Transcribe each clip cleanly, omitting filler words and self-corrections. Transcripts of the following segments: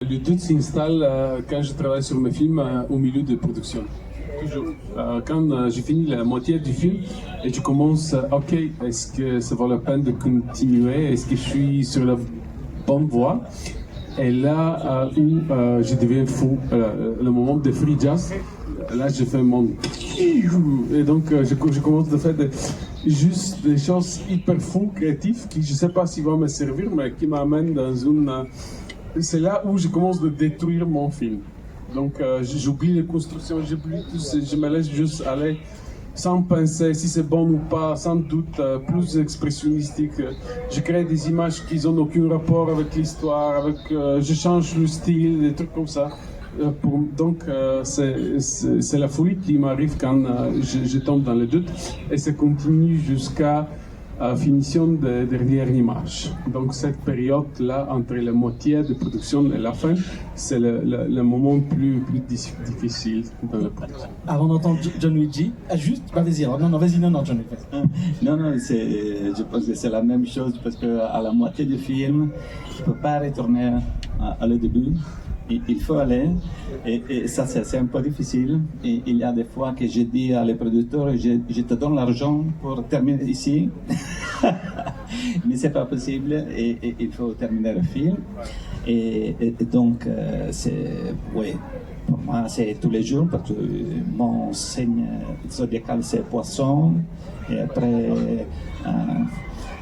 Le doute s'installe quand je travaille sur mes films au milieu de production. Toujours. Quand j'ai fini la moitié du film et je commence, ok, est-ce que ça vaut la peine de continuer? Est-ce que je suis sur la bonne voie? Et là où je deviens fou, le moment de free jazz, là je fais mon... Et donc je commence à faire juste des choses hyper fous, créatives, qui je ne sais pas s'ils vont me servir, mais qui m'amènent dans une... c'est là où je commence à détruire mon film. Donc j'oublie les constructions, j'oublie tout, je me laisse juste aller sans penser si c'est bon ou pas, sans doute, plus expressionnistique. Je crée des images qui n'ont aucun rapport avec l'histoire, je change le style, des trucs comme ça. Donc c'est la folie qui m'arrive quand je tombe dans le doute et ça continue jusqu'à finition de dernière image. Donc cette période-là, entre la moitié de production et la fin, c'est le moment plus difficile dans la production. Avant d'entendre John Luigi, juste, vas-y, non, John Luigi. Non, je pense que c'est la même chose parce qu'à la moitié du film, tu ne peux pas retourner à le début. Il faut aller, et ça c'est un peu difficile. Et il y a des fois que je dis à les producteurs, je te donne l'argent pour terminer ici, mais c'est pas possible, et il faut terminer le film. Et donc, oui, pour moi c'est tous les jours, parce que mon signe zodiacal c'est Poisson, et après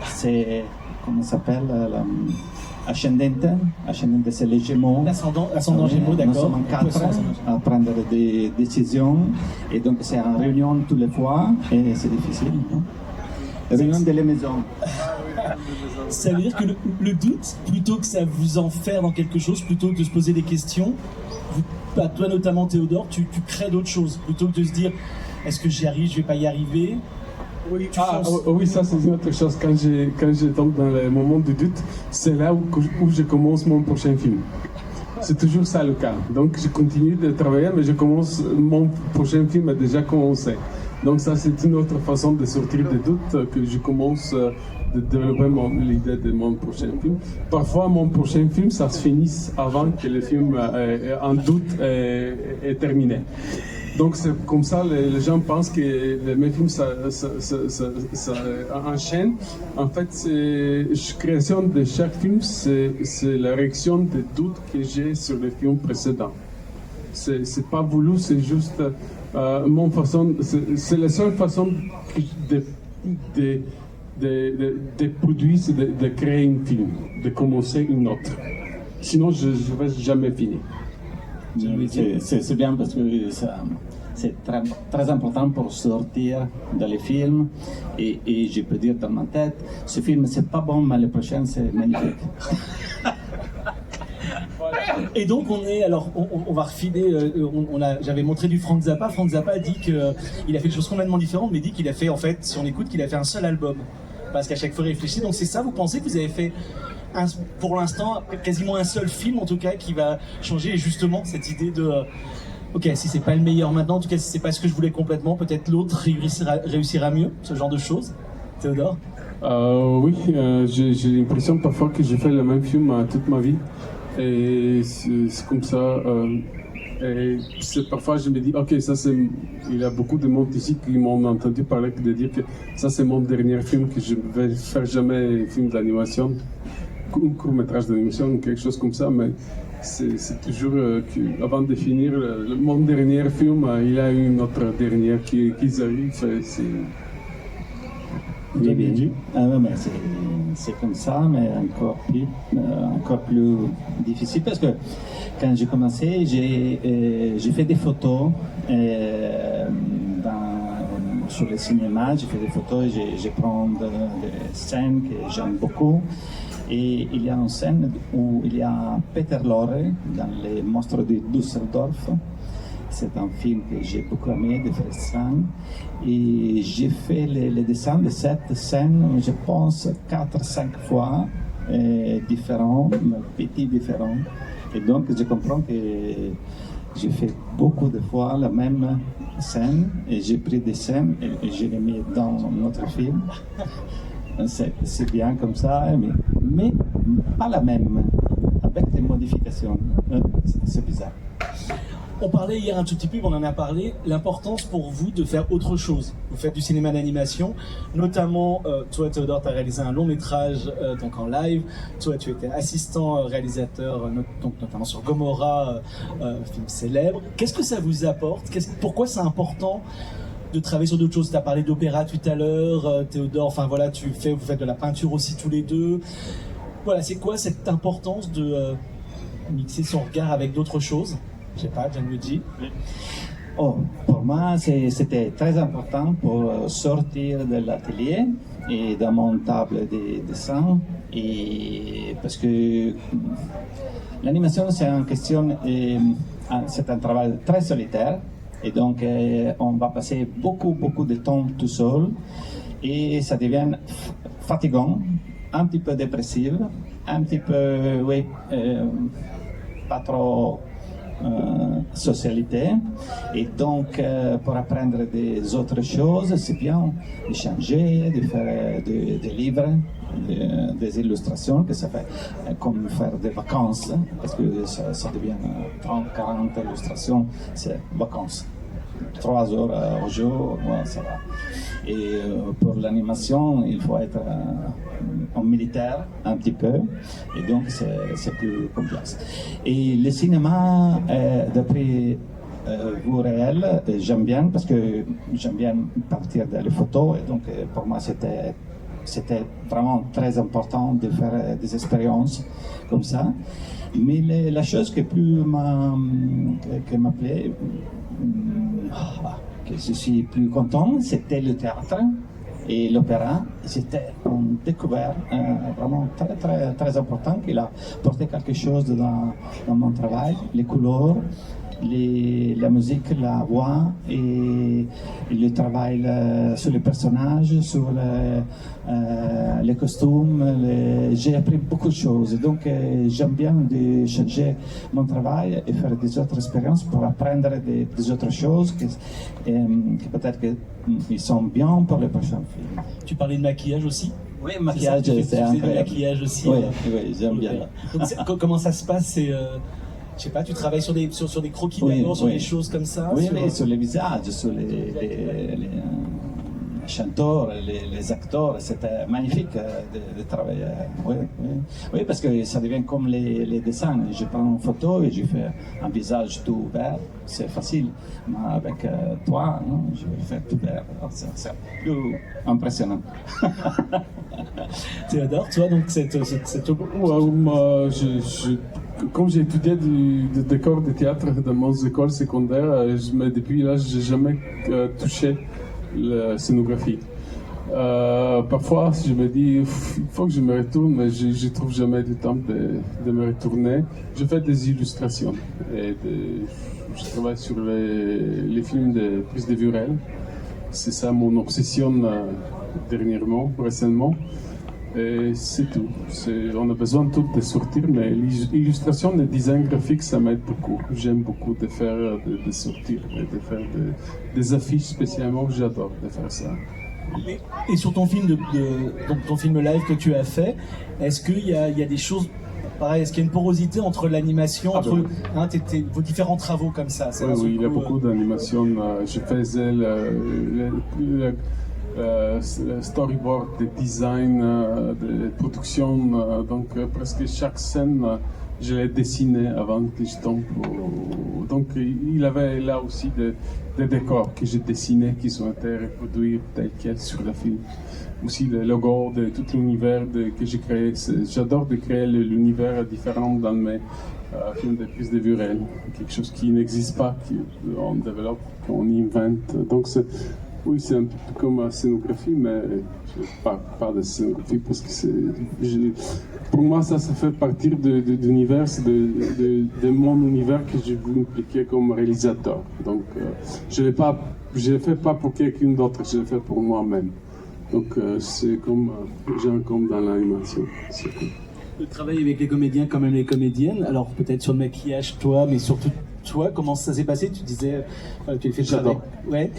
c'est, comment ça s'appelle, Ascendente, c'est les Gémeaux. L'ascendant Gémeaux, d'accord. Nous sommes en 4 à prendre des décisions, et donc c'est en réunion tous les fois, et c'est difficile. Réunion de la maison. Ça veut dire que le doute, plutôt que ça vous enferme dans quelque chose, plutôt que de se poser des questions, toi notamment Théodore, tu crées d'autres choses, plutôt que de se dire est-ce que j'y arrive, je vais pas y arriver. Oui, oui, ça c'est une autre chose. Quand je tombe dans le moment de doute, c'est là où je commence mon prochain film. C'est toujours ça le cas. Donc je continue de travailler, mais mon prochain film a déjà commencé. Donc ça c'est une autre façon de sortir des doutes, que je commence de développer l'idée de mon prochain film. Parfois mon prochain film, ça se finisse avant que le film en doute est terminé. Donc c'est comme ça, les gens pensent que mes films ça enchaîne. En fait, la création de chaque film, c'est la réaction des doutes que j'ai sur les films précédents. C'est pas voulu, c'est juste mon façon. C'est la seule façon de produire, c'est de créer un film, de commencer une autre. Sinon, je ne vais jamais finir. C'est bien parce que c'est très important pour sortir dans les films, et je peux dire dans ma tête, ce film c'est pas bon, mais le prochain c'est magnifique. Et donc on va refiler, j'avais montré du Frank Zappa. Frank Zappa a dit qu'il a fait des choses complètement différentes, mais dit qu'il a fait, en fait, si on écoute, qu'il a fait un seul album. Parce qu'à chaque fois il réfléchit, donc c'est ça, vous pensez que vous avez fait pour l'instant quasiment un seul film en tout cas qui va changer, et justement cette idée de ok, si c'est pas le meilleur maintenant, en tout cas si c'est pas ce que je voulais complètement, peut-être l'autre réussira mieux, ce genre de choses. Théodore? Oui, j'ai l'impression parfois que j'ai fait le même film toute ma vie, et c'est comme ça. Et parfois je me dis, ok, il y a beaucoup de monde ici qui m'ont entendu parler de dire que ça c'est mon dernier film, que je ne vais faire jamais un film d'animation, un court-métrage d'animation, quelque chose comme ça, mais c'est toujours avant de finir mon dernier film, il y a une autre dernière qui arrive. C'est comme ça, mais encore plus difficile, parce que quand j'ai commencé, j'ai fait des photos sur le cinéma, j'ai fait des photos, je prends des scènes que j'aime beaucoup. Et il y a une scène où il y a Peter Lorre dans Les Monstres de Düsseldorf. C'est un film que j'ai beaucoup aimé, de Fritz Lang. Et j'ai fait le dessin de cette scène, je pense, 4-5 fois, différents, petits différents. Et donc, je comprends que j'ai fait beaucoup de fois la même scène, et j'ai pris des scènes et je les mis dans notre film. C'est bien comme ça, mais pas la même, avec des modifications. C'est bizarre. On parlait hier un tout petit peu, on en a parlé, l'importance pour vous de faire autre chose. Vous faites du cinéma d'animation, notamment, toi Théodore, tu as réalisé un long métrage donc en live, toi tu étais assistant réalisateur, donc notamment sur Gomorrah, film célèbre. Qu'est-ce que ça vous apporte? Pourquoi c'est important de travailler sur d'autres choses? Tu as parlé d'opéra tout à l'heure, Théodore, enfin voilà, vous faites de la peinture aussi tous les deux. Voilà, c'est quoi cette importance de mixer son regard avec d'autres choses? Je sais pas, John Luigi. Oh, pour moi, c'était très important pour sortir de l'atelier et de mon table de dessin. Et parce que l'animation, c'est une question, c'est un travail très solitaire. Et donc, on va passer beaucoup de temps tout seul. Et ça devient fatigant, un petit peu dépressif, un petit peu, oui, pas trop socialité. Et donc, pour apprendre des autres choses, c'est bien de changer, de faire des livres, des illustrations, que ça fait comme faire des vacances, parce que ça devient 30-40 illustrations, c'est vacances. 3 heures au jour, ouais, ça va. Et pour l'animation, il faut être en militaire un petit peu, et donc c'est plus complexe. Et le cinéma, d'après vous réel, j'aime bien parce que j'aime bien partir dans les photos, et donc pour moi c'était vraiment très important de faire des expériences comme ça. Mais la chose qui m'appelait, que je suis plus content, c'était le théâtre et l'opéra. C'était une découverte vraiment très important qui a porté quelque chose dans mon travail, les couleurs, la musique, la voix et le travail sur les personnages, sur les costumes. J'ai appris beaucoup de choses. Donc j'aime bien de changer mon travail et faire des autres expériences pour apprendre des autres choses qui peut-être qu'ils sont bien pour les prochains films. Tu parlais de maquillage aussi? Oui, maquillage, c'est incroyable. Maquillage aussi. Oui, j'aime bien. Donc, comment ça se passe? Je sais pas, tu travailles sur des croquis d'abord, sur des choses comme ça? Oui, sur les visages, sur les chanteurs, les acteurs, c'était magnifique de travailler. Oui, parce que ça devient comme les dessins. Je prends une photo et je fais un visage tout vert, c'est facile. Mais avec toi, non, je vais faire tout vert. C'est plus impressionnant. Théodore, toi, donc comme j'ai étudié du décor de théâtre dans mon école secondaire, depuis là, j'ai jamais touché la scénographie. Parfois, je me dis, il faut que je me retourne, mais je ne trouve jamais du temps de me retourner. Je fais des illustrations. Je travaille sur les films de Brice de Vurel. C'est ça mon obsession récemment. Et c'est tout. On a besoin de tout de sortir, mais l'illustration, le design graphique, ça m'aide beaucoup. J'aime beaucoup de faire de sortir, de faire des affiches spécialement. J'adore de faire ça. Et sur ton film donc ton film live que tu as fait, est-ce qu'il y a des choses pareil, est-ce qu'il y a une porosité entre l'animation, entre vos différents travaux comme ça? Oui, il y a beaucoup d'animation. Je faisais le storyboard, de design, de production, donc presque chaque scène, je l'ai dessinée avant que je tombe. Donc il avait là aussi des décors que j'ai dessinés qui ont été reproduits tels quels sur le film. Aussi le logo de tout l'univers que j'ai créé. J'adore de créer l'univers différent dans mes films de Brice de Vurel. Quelque chose qui n'existe pas, qu'on développe, qu'on invente. Donc oui, c'est un peu comme la scénographie, mais je ne parle pas de scénographie parce que pour moi, ça fait partie de l'univers, de mon univers que je veux impliquer comme réalisateur. Donc, je ne le fais pas pour quelqu'un d'autre, je le fais pour moi-même. Donc, c'est comme dans l'animation. De travailler avec les comédiens comme même les comédiennes, alors peut-être sur le maquillage, toi, mais surtout toi, comment ça s'est passé? Tu disais, tu as fait J'adore. Ouais.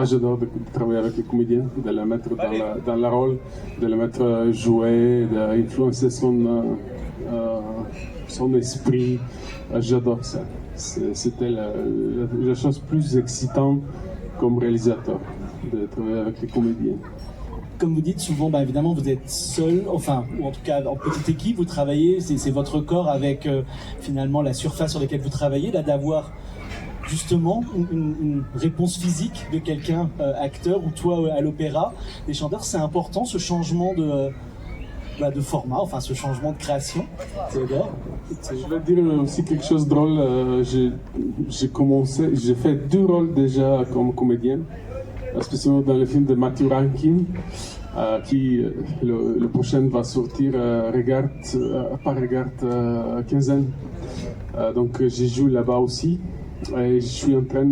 J'adore de travailler avec les comédiens, de les mettre dans le rôle, de les mettre jouer, d'influencer son esprit. J'adore ça. C'était la chose plus excitante comme réalisateur, de travailler avec les comédiens. Comme vous dites souvent, évidemment, vous êtes seul, enfin, ou en tout cas en petite équipe, vous travaillez, c'est votre corps avec finalement la surface sur laquelle vous travaillez, là d'avoir justement une réponse physique de quelqu'un, acteur, ou toi à l'opéra, les chanteurs, c'est important ce changement de format, enfin ce changement de création. Théodore ? Je vais dire aussi quelque chose de drôle. J'ai fait 2 rôles déjà comme comédien, spécialement dans le film de Matthew Rankin, qui le prochain va sortir, Quinzaine. Donc j'ai joué là-bas aussi. Et je suis en train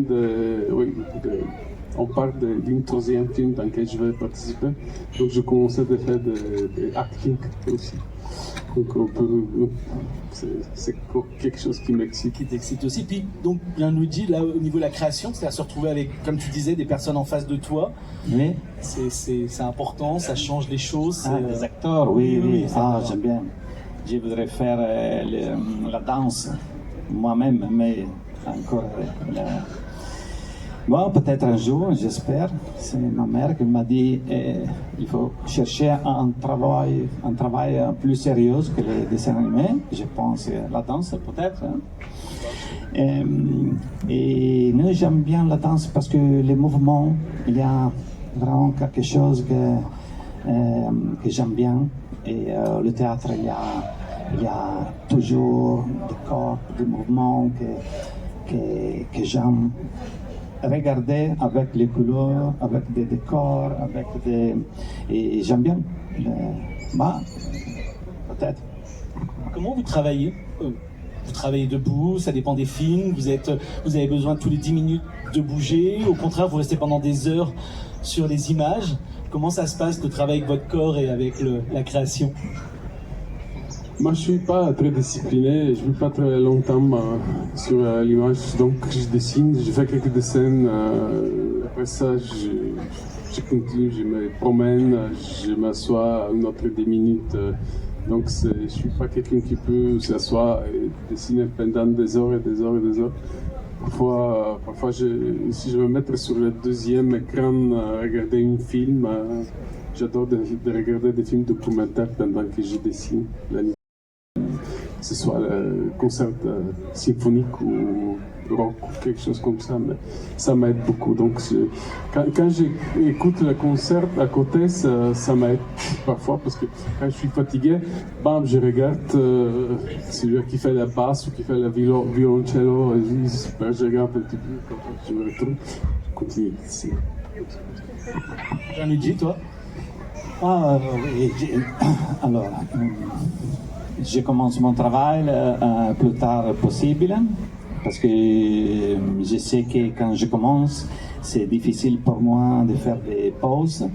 on parle d'une 3e film dans lequel je vais participer. Donc je commençais à faire de acting aussi. Donc c'est quelque chose qui m'excite. Qui t'excite aussi. Puis donc Gianluigi, là au niveau de la création, c'est à se retrouver avec, comme tu disais, des personnes en face de toi. Oui. C'est important, ça change les choses. Les acteurs, oui. J'aime bien. Je voudrais faire la danse moi-même, mais encore bon, peut-être un jour, j'espère. C'est ma mère qui m'a dit il faut chercher un travail plus sérieux que les dessins animés. Je pense la danse peut-être. Et nous, j'aime bien la danse parce que les mouvements, il y a vraiment quelque chose que j'aime bien. Et le théâtre, il y a toujours des corps, des mouvements que j'aime regarder avec les couleurs, avec des décors, et j'aime bien. Peut-être. Comment vous travaillez ? Vous travaillez debout, ça dépend des films, vous avez besoin tous les 10 minutes de bouger, au contraire vous restez pendant des heures sur les images. Comment ça se passe de travailler avec votre corps et avec la création ? Moi, je suis pas très discipliné, je ne vis pas très longtemps sur l'image, donc je dessine, je fais quelques dessins, après ça, je continue, je me promène, je m'assois une autre 10 minutes, donc je ne suis pas quelqu'un qui peut s'asseoir et dessiner pendant des heures et des heures et des heures. Parfois si je me mettre sur le 2e écran, regarder un film, j'adore de regarder des films documentaires pendant que je dessine la nuit. Que ce soit le concert symphonique ou rock ou quelque chose comme ça, mais ça m'aide beaucoup. Donc quand j'écoute le concert à côté, ça m'aide parfois parce que quand je suis fatigué, je regarde celui qui fait la basse ou qui fait le violoncello, je regarde un petit peu, quand je me retourne, je continue. Gianluigi, toi ? Alors, je commence mon travail le plus tard possible parce que je sais que quand je commence, c'est difficile pour moi de faire des pauses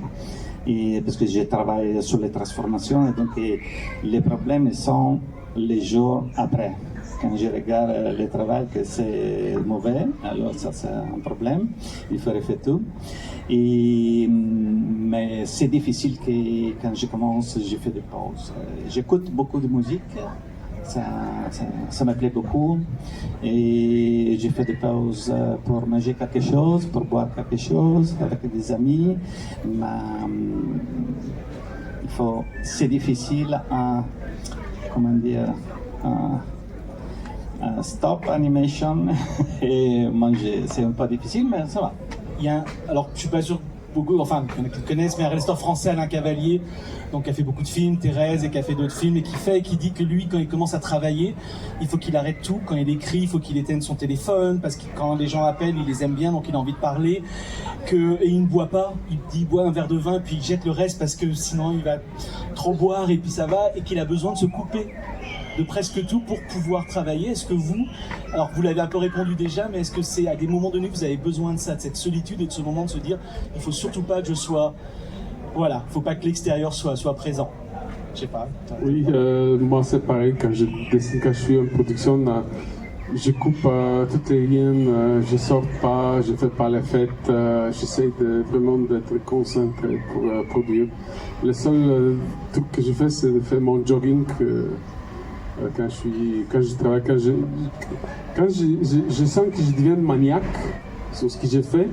et parce que je travaille sur les transformations et donc les problèmes sont les jours après. Quand je regarde le travail que c'est mauvais, alors ça c'est un problème, il faut refaire tout. Mais c'est difficile que quand je commence, je fais des pauses. J'écoute beaucoup de musique, ça me plaît beaucoup. Et je fais des pauses pour manger quelque chose, pour boire quelque chose avec des amis. Mais c'est difficile à, stop animation et manger. C'est un peu difficile, mais ça va. Alors, je suis pas sûr beaucoup, enfin, il y en a qui le connaissent, mais un réalisateur français, Alain Cavalier, donc qui a fait beaucoup de films, Thérèse, et qui a fait d'autres films, et qui dit que lui, quand il commence à travailler, il faut qu'il arrête tout. Quand il écrit, il faut qu'il éteigne son téléphone, parce que quand les gens appellent, il les aime bien, donc il a envie de parler. Et il ne boit pas, il boit un verre de vin, puis il jette le reste, parce que sinon il va trop boire, et puis ça va, et qu'il a besoin de se couper de presque tout pour pouvoir travailler. Est-ce que alors vous l'avez un peu répondu déjà, mais est-ce que c'est à des moments donnés que vous avez besoin de ça, de cette solitude et de ce moment de se dire il faut surtout pas que je sois, faut pas que l'extérieur soit présent. Je sais pas. Oui, moi c'est pareil, quand je dessine, quand je suis en production, je coupe toutes les liens, je sors pas, je fais pas les fêtes, j'essaie vraiment d'être concentré pour produire. Le seul truc que je fais, c'est de faire mon jogging Quand je travaille, quand je sens que je deviens maniaque sur ce que j'ai fait,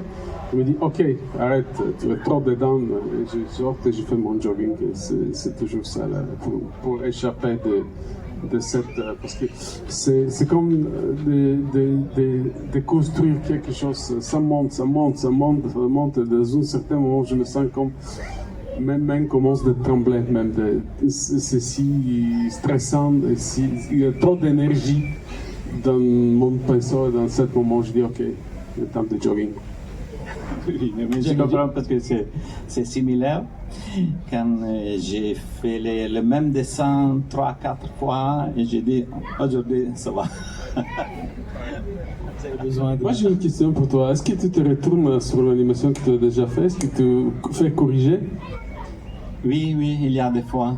je me dis ok, arrête, tu es trop dedans, je sorte et je fais mon jogging. C'est toujours ça là, pour échapper de cette, parce que c'est comme de construire quelque chose, ça monte, dans un certain moment je me sens comme même commence de trembler, même c'est si stressant, il y a trop d'énergie dans mon pinceau et dans ce moment je dis ok, le temps de jogging. Oui, mais je comprends parce que c'est similaire. Quand j'ai fait le même dessin 3-4 fois et j'ai dit aujourd'hui ça va. Vous avez besoin de... Moi j'ai une question pour toi. Est-ce que tu te retournes sur l'animation que tu as déjà fait? Est-ce que tu fais corriger? Oui, il y a des fois.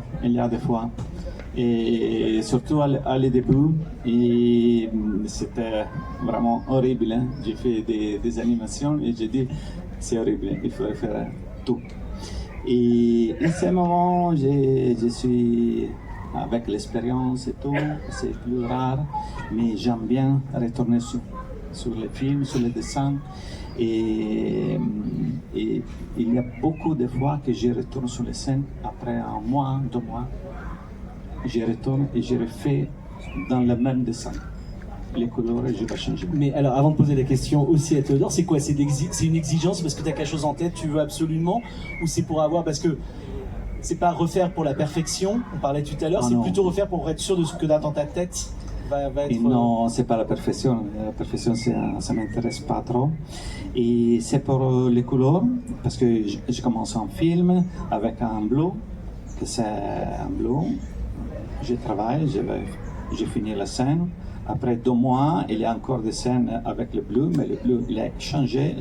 Et surtout à le début, et c'était vraiment horrible. Hein. J'ai fait des animations et j'ai dit c'est horrible, il faudrait faire tout. Et à ce moment, je suis avec l'expérience et tout, c'est plus rare, mais j'aime bien retourner sur les films, sur les dessins. Et il y a beaucoup de fois que je retourne sur les scènes après 1 mois, 2 mois. Je retourne et je refais dans le même dessin. Les couleurs et je vais changer. Mais alors, avant de poser la question aussi à Théodore, c'est quoi? C'est une exigence parce que tu as quelque chose en tête, tu veux absolument? Ou c'est pour avoir... Parce que c'est pas refaire pour la perfection, on parlait tout à l'heure, c'est plutôt refaire pour être sûr de ce que dans ta tête va être... Et non, c'est pas la perfection. La perfection, ça m'intéresse pas trop. Et c'est pour les couleurs, parce que je commence un film avec un bleu, que c'est un bleu. Je travaille, j'ai fini la scène. Après 2 mois, il y a encore des scènes avec le bleu, mais le bleu, il a changé.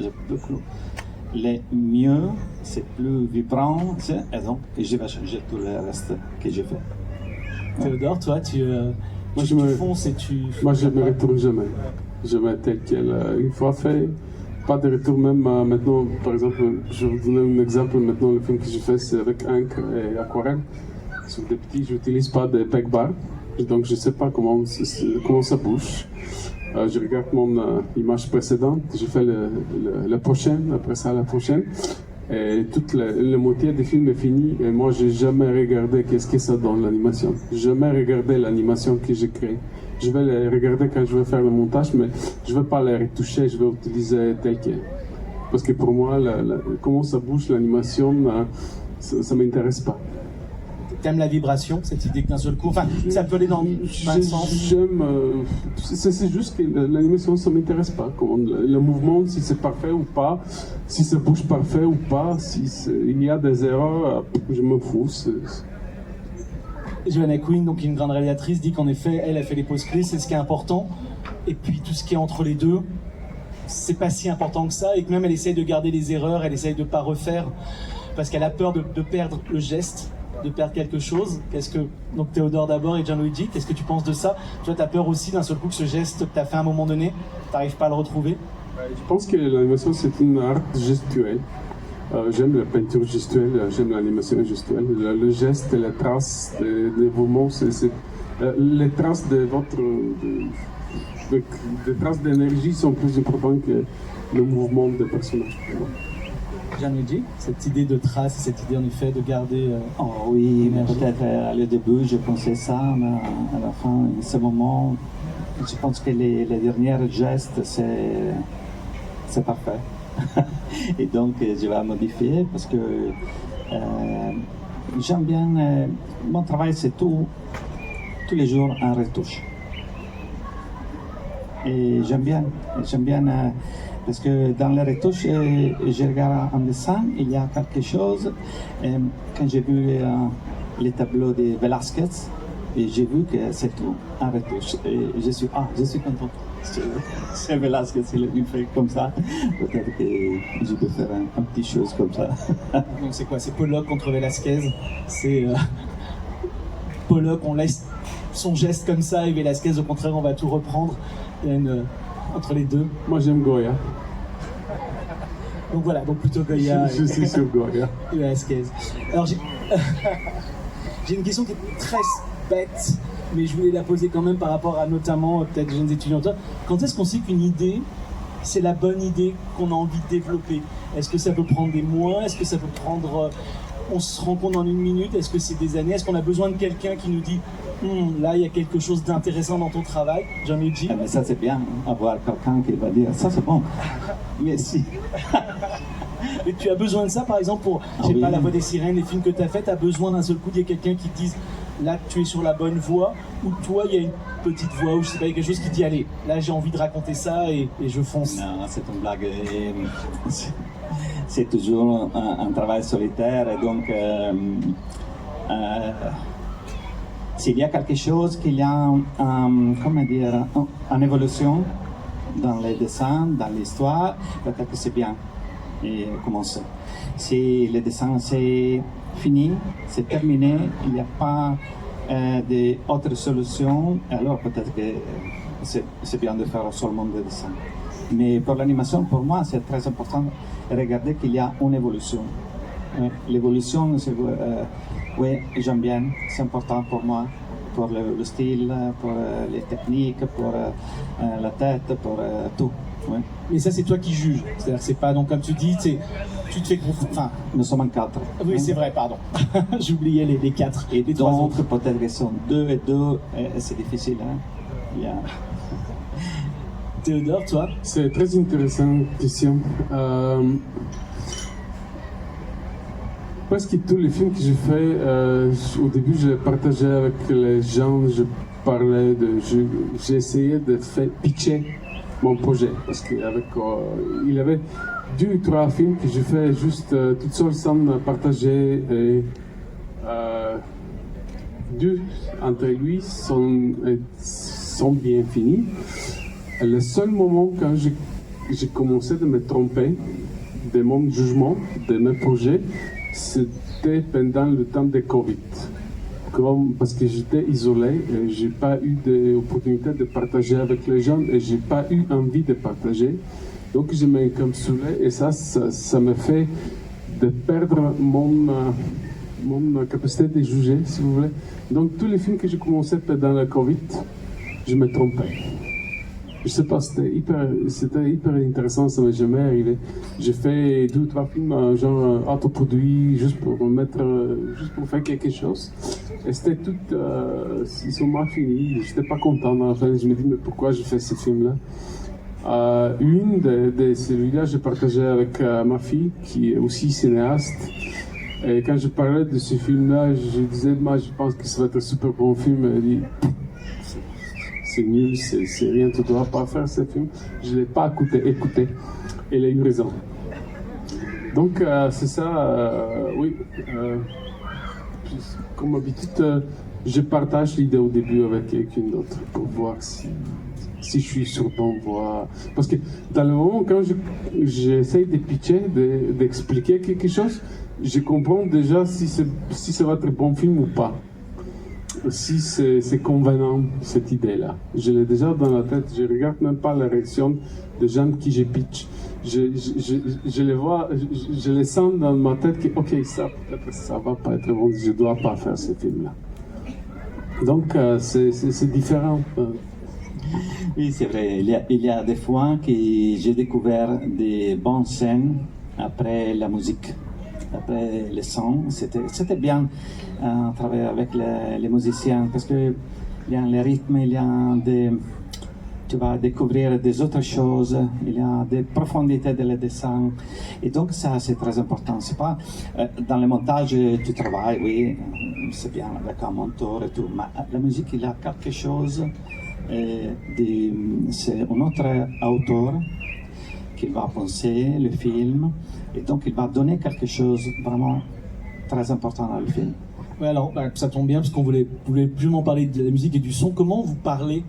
Le mieux, c'est plus vibrant, et donc je vais changer tout le reste que je fais. Théodore, toi, tu fonces et tu... Moi, je ne me retourne jamais. Jamais tel quel. Une fois fait, pas de retour même maintenant. Par exemple, je vais vous donner un exemple. Maintenant, le film que je fais, c'est avec encre et aquarelle. Sur des petits, je n'utilise pas de peg bar. Donc, je ne sais pas comment ça bouge. Je regarde mon image précédente. Je fais la prochaine, après ça, la prochaine. Et toute la moitié du film est finie. Et moi, je n'ai jamais regardé qu'est-ce que ça donne l'animation. Jamais regardé l'animation que j'ai créée. Je vais les regarder quand je vais faire le montage, mais je ne vais pas les retoucher, je vais utiliser tel quel. Parce que pour moi, comment ça bouge l'animation, ça ne m'intéresse pas. T'aimes la vibration, cette idée que d'un seul coup, enfin, ça peut aller dans un sens. J'aime, c'est juste que l'animation, ça m'intéresse pas. Le mouvement, si c'est parfait ou pas, si ça bouge parfait ou pas, il y a des erreurs, je me fous. Joanna Quinn, donc une grande réalisatrice, dit qu'en effet, elle a fait les pauses clés, c'est ce qui est important. Et puis tout ce qui est entre les deux, c'est pas si important que ça. Et que même elle essaye de garder les erreurs, elle essaye de pas refaire, parce qu'elle a peur de perdre le geste, de perdre quelque chose. Donc Théodore d'abord et Gianluigi, qu'est-ce que tu penses de ça? Toi, tu as peur aussi d'un seul coup que ce geste que tu as fait à un moment donné, tu n'arrives pas à le retrouver? Je pense que l'animation, c'est une art gestuelle. J'aime la peinture gestuelle, j'aime l'animation gestuelle. Le geste et les traces des mouvements, les traces de votre... les traces d'énergie sont plus importantes que le mouvement des personnages. Gianluigi, cette idée de trace, cette idée en effet de garder... Oh oui, mais peut-être à le début je pensais ça, mais à la fin, en ce moment, je pense que les derniers gestes, c'est parfait. Et donc je vais modifier parce que j'aime bien... mon travail, c'est tous les jours en retouche. Et j'aime bien parce que dans les retouches, je regarde un dessin, il y a quelque chose. Quand j'ai vu les tableaux de Velázquez, et j'ai vu que c'est tout en retouche. Et je suis content. C'est Velázquez, il a fait comme ça. Peut-être que je peux faire un petit chose comme ça. Donc c'est quoi? C'est Pollock contre Velázquez. C'est Pollock, on laisse son geste comme ça, et Velázquez, au contraire, on va tout reprendre. Il y a entre les deux. Moi, j'aime Goya. Donc voilà, donc plutôt Goya. Je suis sur Goya. Velázquez. Alors j'ai une question qui est très bête. mais je voulais la poser quand même par rapport à notamment peut-être jeunes étudiants. Quand est-ce qu'on sait qu'une idée, c'est la bonne idée qu'on a envie de développer? Est-ce que ça peut prendre des mois? Est-ce que ça peut prendre... on se rend compte en une minute? Est-ce que c'est des années? Est-ce qu'on a besoin de quelqu'un qui nous dit là, il y a quelque chose d'intéressant dans ton travail? Jean-Luigi? Mais ça, c'est bien, avoir quelqu'un qui va dire ça, c'est bon. Merci. Et tu as besoin de ça, par exemple, pour, je sais oui. pas, La Voix des Sirènes, les films que tu as fait, tu as besoin d'un seul coup qu'il y ait quelqu'un qui te dise là, tu es sur la bonne voie, ou toi, il y a une petite voix, ou je sais pas, il y a quelque chose qui dit allez, là, j'ai envie de raconter ça et je fonce. Non, c'est une blague. C'est toujours un travail solitaire. Et donc, s'il y a quelque chose qu'il y a, comment dire, en évolution dans les dessins, dans l'histoire, peut-être que c'est bien et commencer. Si le dessin c'est fini, c'est terminé, il n'y a pas d'autres solutions, alors peut-être que c'est bien de faire seulement des dessins. Mais pour l'animation, pour moi, c'est très important de regarder qu'il y a une évolution. L'évolution, oui, j'aime bien, c'est important pour moi, pour le style, pour les techniques, pour la tête, pour tout. Ouais. Mais ça, c'est toi qui juges. C'est-à-dire que c'est pas, donc comme tu dis, tu te fais confiance. Enfin, nous sommes en 4. Oui, c'est vrai, pardon. J'oubliais les 4. Et les 3 autres. Peut-être qu'ils sont 2 et 2, c'est difficile. Hein? Yeah. Théodore, toi? C'est très intéressant, question. Presque tous les films que j'ai fait, au début, je les partageais avec les gens, j'ai essayé de pitcher mon projet, parce qu'il y avait 2 ou 3 films que j'ai fait juste toute seule sans partager, et 2 entre lui sont bien finis. Et le seul moment quand j'ai commencé de me tromper de mon jugement, de mes projets, c'était pendant le temps de Covid. Parce que j'étais isolé, et j'ai pas eu d'opportunité de partager avec les gens et j'ai pas eu envie de partager. Donc je m'encapsulais et ça me fait de perdre mon capacité de juger, si vous voulez. Donc tous les films que j'ai commencé pendant la Covid, je me trompais. Je sais pas, c'était hyper intéressant, ça m'est jamais arrivé. J'ai fait 2 ou 3 films genre autoproduits, juste pour faire quelque chose. Et c'était tout, ils sont mal finis, j'étais pas content dans la fin, je me dis mais pourquoi j'ai fait ce film-là? Une de celui-là, j'ai partagé avec ma fille, qui est aussi cinéaste. Et quand je parlais de ce film-là, je disais, moi je pense que ça va être un super bon film. Elle dit, c'est nul, c'est rien, tu ne dois pas faire ce film. Je ne l'ai pas écouté. Elle a eu raison. Donc c'est ça, oui. Comme d'habitude, je partage l'idée au début avec quelqu'un d'autre pour voir si je suis sur bonne voie. Parce que dans le moment quand j'essaie de pitcher, d'expliquer quelque chose, je comprends déjà si ça va être un bon film ou pas. Si c'est convenant, cette idée-là. Je l'ai déjà dans la tête, je regarde même pas la réaction des gens qui je pitch. Je les vois, je les sens dans ma tête que, ok, ça peut-être ça va pas être bon, je dois pas faire ce film-là. Donc c'est différent. Oui, c'est vrai. Il y a des fois que j'ai découvert des bonnes scènes après la musique, après le son. C'était bien travailler avec les musiciens parce que il y a le rythme, il y a tu vas découvrir des autres choses, il y a des profondités dans le dessin. Et donc ça, c'est très important. C'est pas dans le montage, tu travailles, oui, c'est bien avec un monteur et tout, mais la musique, il y a quelque chose. C'est un autre auteur qui va penser le film et donc il va donner quelque chose vraiment très important dans le film. Ouais, alors ça tombe bien parce qu'on voulait justement parler de la musique et du son. Comment vous parlez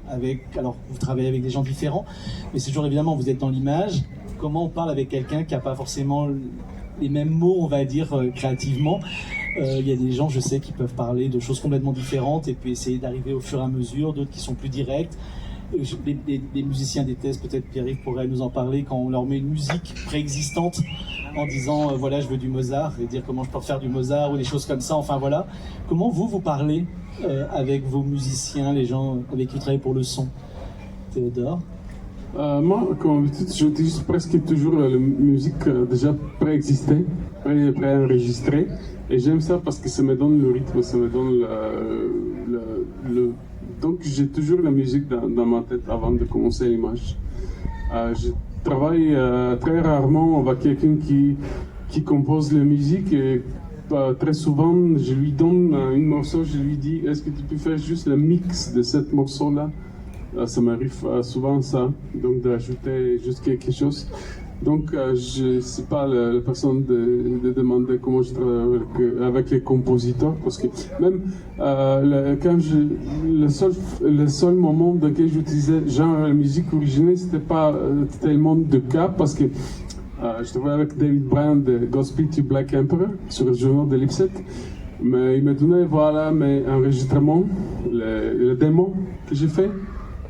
alors vous travaillez avec des gens différents, mais c'est toujours évidemment vous êtes dans l'image. Comment on parle avec quelqu'un qui n'a pas forcément les mêmes mots, on va dire, créativement? Il y a des gens, je sais, qui peuvent parler de choses complètement différentes et puis essayer d'arriver au fur et à mesure, d'autres qui sont plus directs. les musiciens détestent, peut-être Pierre-Yves pourrait nous en parler, quand on leur met une musique préexistante en disant voilà, je veux du Mozart, et dire comment je peux faire du Mozart ou des choses comme ça, enfin voilà. Comment vous parlez avec vos musiciens, les gens avec qui vous travaillez pour le son? Théodore? Moi, comme d'habitude, j'utilise presque toujours la musique déjà préexistée, préenregistrée. Et j'aime ça parce que ça me donne le rythme, ça me donne Donc j'ai toujours la musique dans ma tête avant de commencer l'image. Je travaille très rarement avec quelqu'un qui compose la musique et très souvent je lui donne un morceau, je lui dis est-ce que tu peux faire juste le mix de ce morceau-là? Ça m'arrive souvent ça, donc d'ajouter juste quelque chose. Donc je ne suis pas la personne de demander comment je travaille avec les compositeurs, parce que même le seul moment dans lequel j'utilisais genre la musique originale, c'était pas tellement de cas, parce que je travaillais avec David Bryan de Godspeed to Black Emperor sur le journal de Lipset, mais il m'a donné voilà mes enregistrements, le démo que j'ai fait.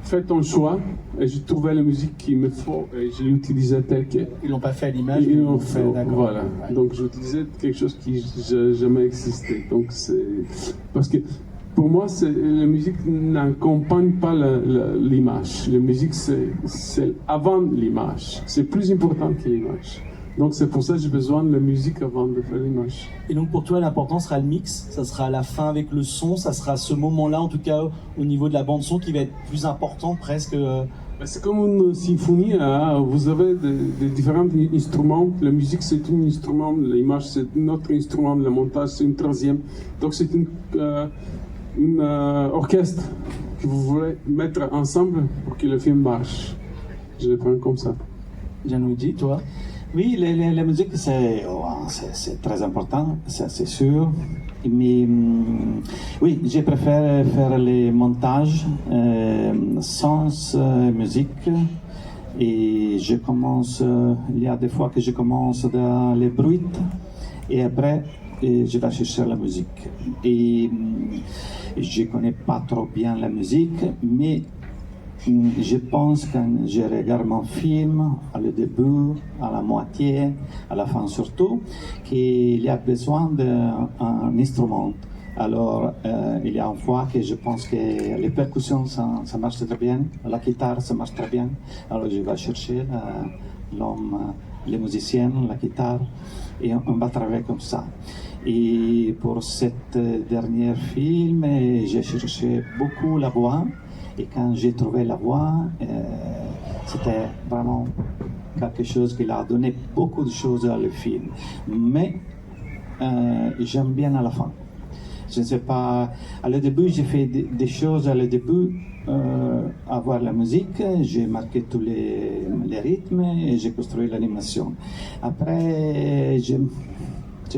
Fais ton choix, et j'ai trouvé la musique qu'il me faut et je l'utilisais tel quel. Ils l'ont pas fait à l'image, ils l'ont fait, d'accord. Voilà. Ouais. Donc j'utilisais quelque chose qui n'a jamais existé. Donc c'est parce que pour moi, la musique n'accompagne pas l'image. La musique c'est avant l'image. C'est plus important que l'image. Donc c'est pour ça que j'ai besoin de la musique avant de faire l'image. Et donc pour toi, l'important sera le mix, ça sera à la fin avec le son, ça sera ce moment-là, en tout cas au niveau de la bande-son, qui va être plus important presque. C'est comme une symphonie, hein. Vous avez des différents instruments. La musique c'est un instrument, l'image c'est un autre instrument, le montage c'est un troisième. Donc c'est une orchestre que vous voulez mettre ensemble pour que le film marche. Je le prends comme ça. Gianluigi, toi? Oui, la musique, c'est très important, ça c'est sûr. Mais oui, je préfère faire les montages sans musique. Et je commence, il y a des fois que je commence dans les bruits et après je vais chercher la musique. Et je ne connais pas trop bien la musique, mais je pense quand je regarde mon film, à le début, à la moitié, à la fin surtout, qu'il y a besoin d'un instrument. Alors, il y a une fois que je pense que les percussions, ça marche très bien, la guitare, ça marche très bien. Alors, je vais chercher l'homme, les musiciens, la guitare, et on va travailler comme ça. Et pour cette dernière film, j'ai cherché beaucoup la voix. Et quand j'ai trouvé la voix, c'était vraiment quelque chose qui a donné beaucoup de choses à le film. Mais j'aime bien à la fin. Je ne sais pas, à le début, j'ai fait des choses à le début, avoir la musique, j'ai marqué tous les rythmes et j'ai construit l'animation. Après, j'ai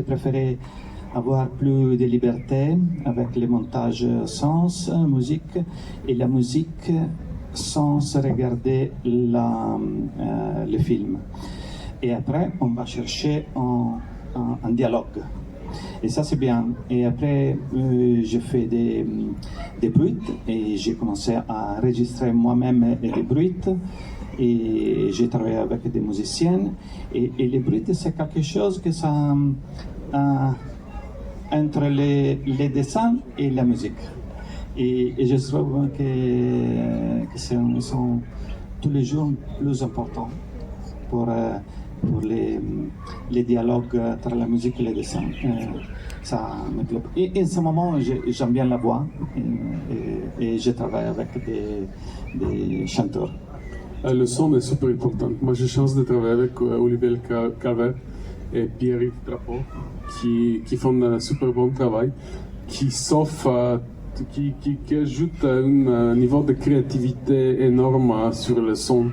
préféré avoir plus de liberté avec les montages sans musique et la musique sans regarder le film. Et après, on va chercher un dialogue. Et ça, c'est bien. Et après, j'ai fait des bruits et j'ai commencé à enregistrer moi-même des bruits. Et j'ai travaillé avec des musiciens. Et les bruits, c'est quelque chose que ça... entre les dessins et la musique. Et je trouve que sont tous les jours plus importants pour les dialogues entre la musique et les dessins. Ça me plaît. Et en ce moment, j'aime bien la voix et je travaille avec des chanteurs. Le son est super important. Moi, j'ai chance de travailler avec Olivier Calvet et Pierre-Yves Drapeau qui font un super bon travail, qui ajoute un niveau de créativité énorme sur le son.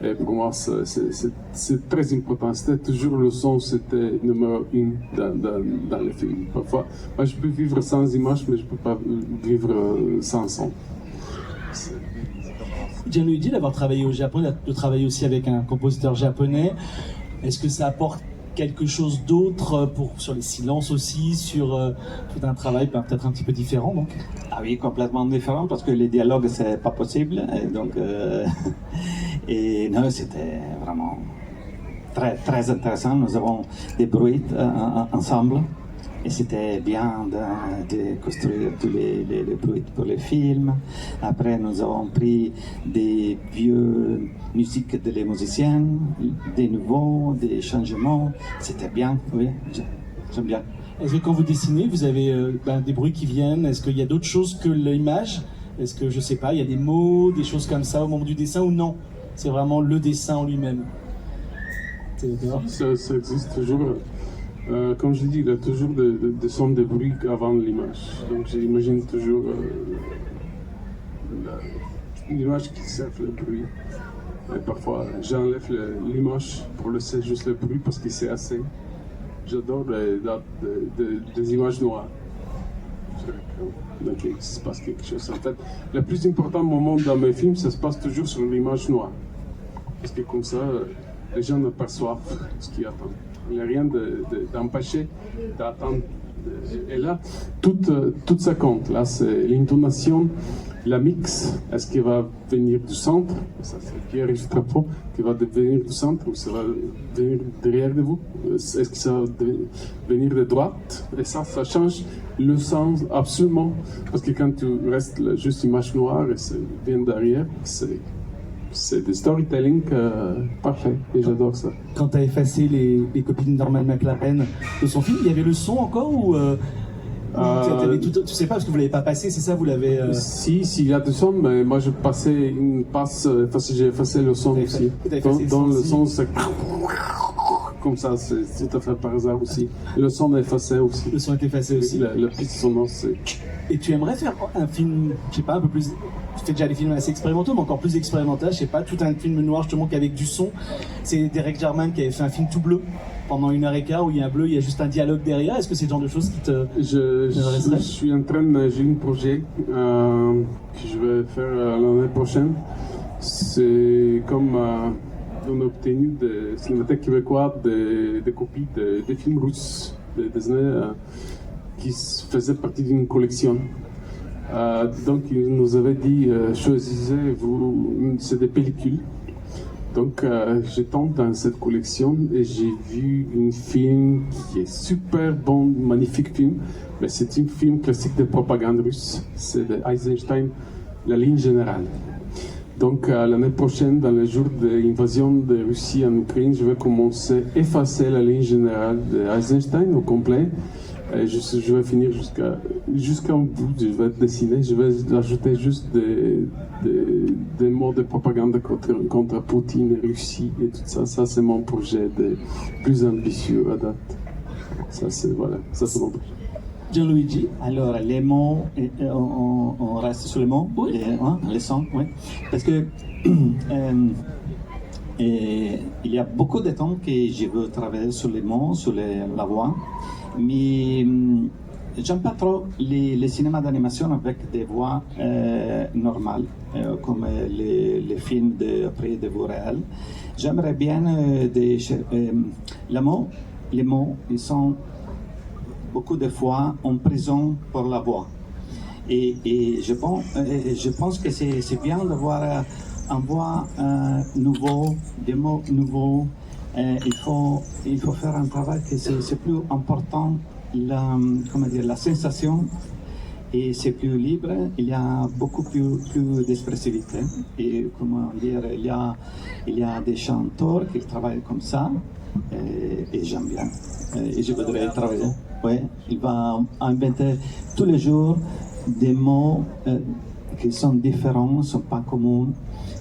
Et pour moi, c'est très important. C'était toujours le son, c'était numéro 1 dans le film. Parfois, moi, je peux vivre sans image, mais je ne peux pas vivre sans son. Gianluigi, d'avoir travaillé au Japon, de travailler aussi avec un compositeur japonais, est-ce que ça apporte quelque chose d'autre sur les silences aussi, sur tout un travail peut-être un petit peu différent donc. Ah oui, complètement différent parce que les dialogues c'est pas possible et donc et non, c'était vraiment très très intéressant. Nous avons des bruits ensemble et c'était bien de construire tous les bruits pour les films. Après nous avons pris des vieux musiques des musiciens, des nouveaux, des changements. C'était bien, oui, j'aime bien. Est-ce que quand vous dessinez, vous avez des bruits qui viennent? Est-ce qu'il y a d'autres choses que l'image? Est-ce que, je sais pas, il y a des mots, des choses comme ça au moment du dessin ou non? C'est vraiment le dessin en lui-même? Ça existe toujours. Comme je dis, il y a toujours des sons de bruit avant l'image. Donc j'imagine toujours l'image qui sert le bruit. Et parfois, j'enlève l'image pour laisser juste le bruit parce que c'est assez. J'adore des images noires. Donc il se passe quelque chose. En fait, le plus important moment dans mes films, ça se passe toujours sur l'image noire. Parce que comme ça, les gens aperçoivent ce qu'ils attendent. Il n'y a rien d'empêché d'attendre. Et là, tout ça compte. Là, c'est l'intonation, la mix. Est-ce qu'il va venir du centre? Ça, c'est Pierre Strapo qui va venir du centre ou ça va venir derrière de vous? Est-ce que ça va venir de droite? Et ça change le sens absolument. Parce que quand tu restes juste image noire et ça vient derrière, c'est du storytelling parfait et j'adore ça. Quand tu as effacé les copines de Norman McLaren de son film, il y avait le son encore ou tu sais pas parce que vous l'avez pas passé, c'est ça, vous l'avez Si, il y a du son, mais moi je passais une passe, j'ai effacé le son aussi. Dans le son, c'est comme ça, c'est tout à fait par hasard aussi. Le son est effacé aussi. Le son est effacé aussi. La piste sonore, c'est... Et tu aimerais faire un film, je sais pas, un peu plus... Tu fais déjà des films assez expérimentaux, mais encore plus expérimental, je sais pas, tout un film noir justement qu'avec du son. C'est Derek Jarman qui avait fait un film tout bleu pendant 1h15 où il y a un bleu, il y a juste un dialogue derrière. Est-ce que c'est le genre de choses qui te... Je suis en train de... J'ai un projet que je vais faire l'année prochaine. C'est comme... on a obtenu de Cinémathèque québécoise des copies des films russes des années qui faisaient partie d'une collection. Donc ils nous avaient dit choisissez-vous, c'est des pellicules. Donc je tombe dans cette collection et j'ai vu un film qui est super bon, magnifique film, mais c'est un film classique de propagande russe. C'est de Eisenstein, La ligne générale. Donc l'année prochaine, dans le jour de l'invasion de Russie en Ukraine, je vais commencer à effacer la ligne générale de Eisenstein au complet. Et je vais finir jusqu'au bout, je vais dessiner, je vais ajouter juste des mots de propagande contre Poutine et Russie et tout ça. Ça, c'est mon projet le plus ambitieux à date. Ça, c'est mon projet. Gianluigi. Alors, les mots, on reste sur les mots, oui. Les sons, oui. Parce que il y a beaucoup de temps que je veux travailler sur les mots, sur la voix, mais j'aime pas trop les cinémas d'animation avec des voix normales, comme les films de voix réelles. J'aimerais bien les mots, ils sont beaucoup de fois en prison pour la voix. Et je pense que c'est bien d'avoir un voix nouveau, des mots nouveaux. Il faut faire un travail que c'est plus important, la sensation, et c'est plus libre. Il y a beaucoup plus d'expressivité. Et comment dire, il y a des chanteurs qui travaillent comme ça, et j'aime bien. Et je voudrais travailler. Oui, il va inventer tous les jours des mots qui sont différents, ne sont pas communs.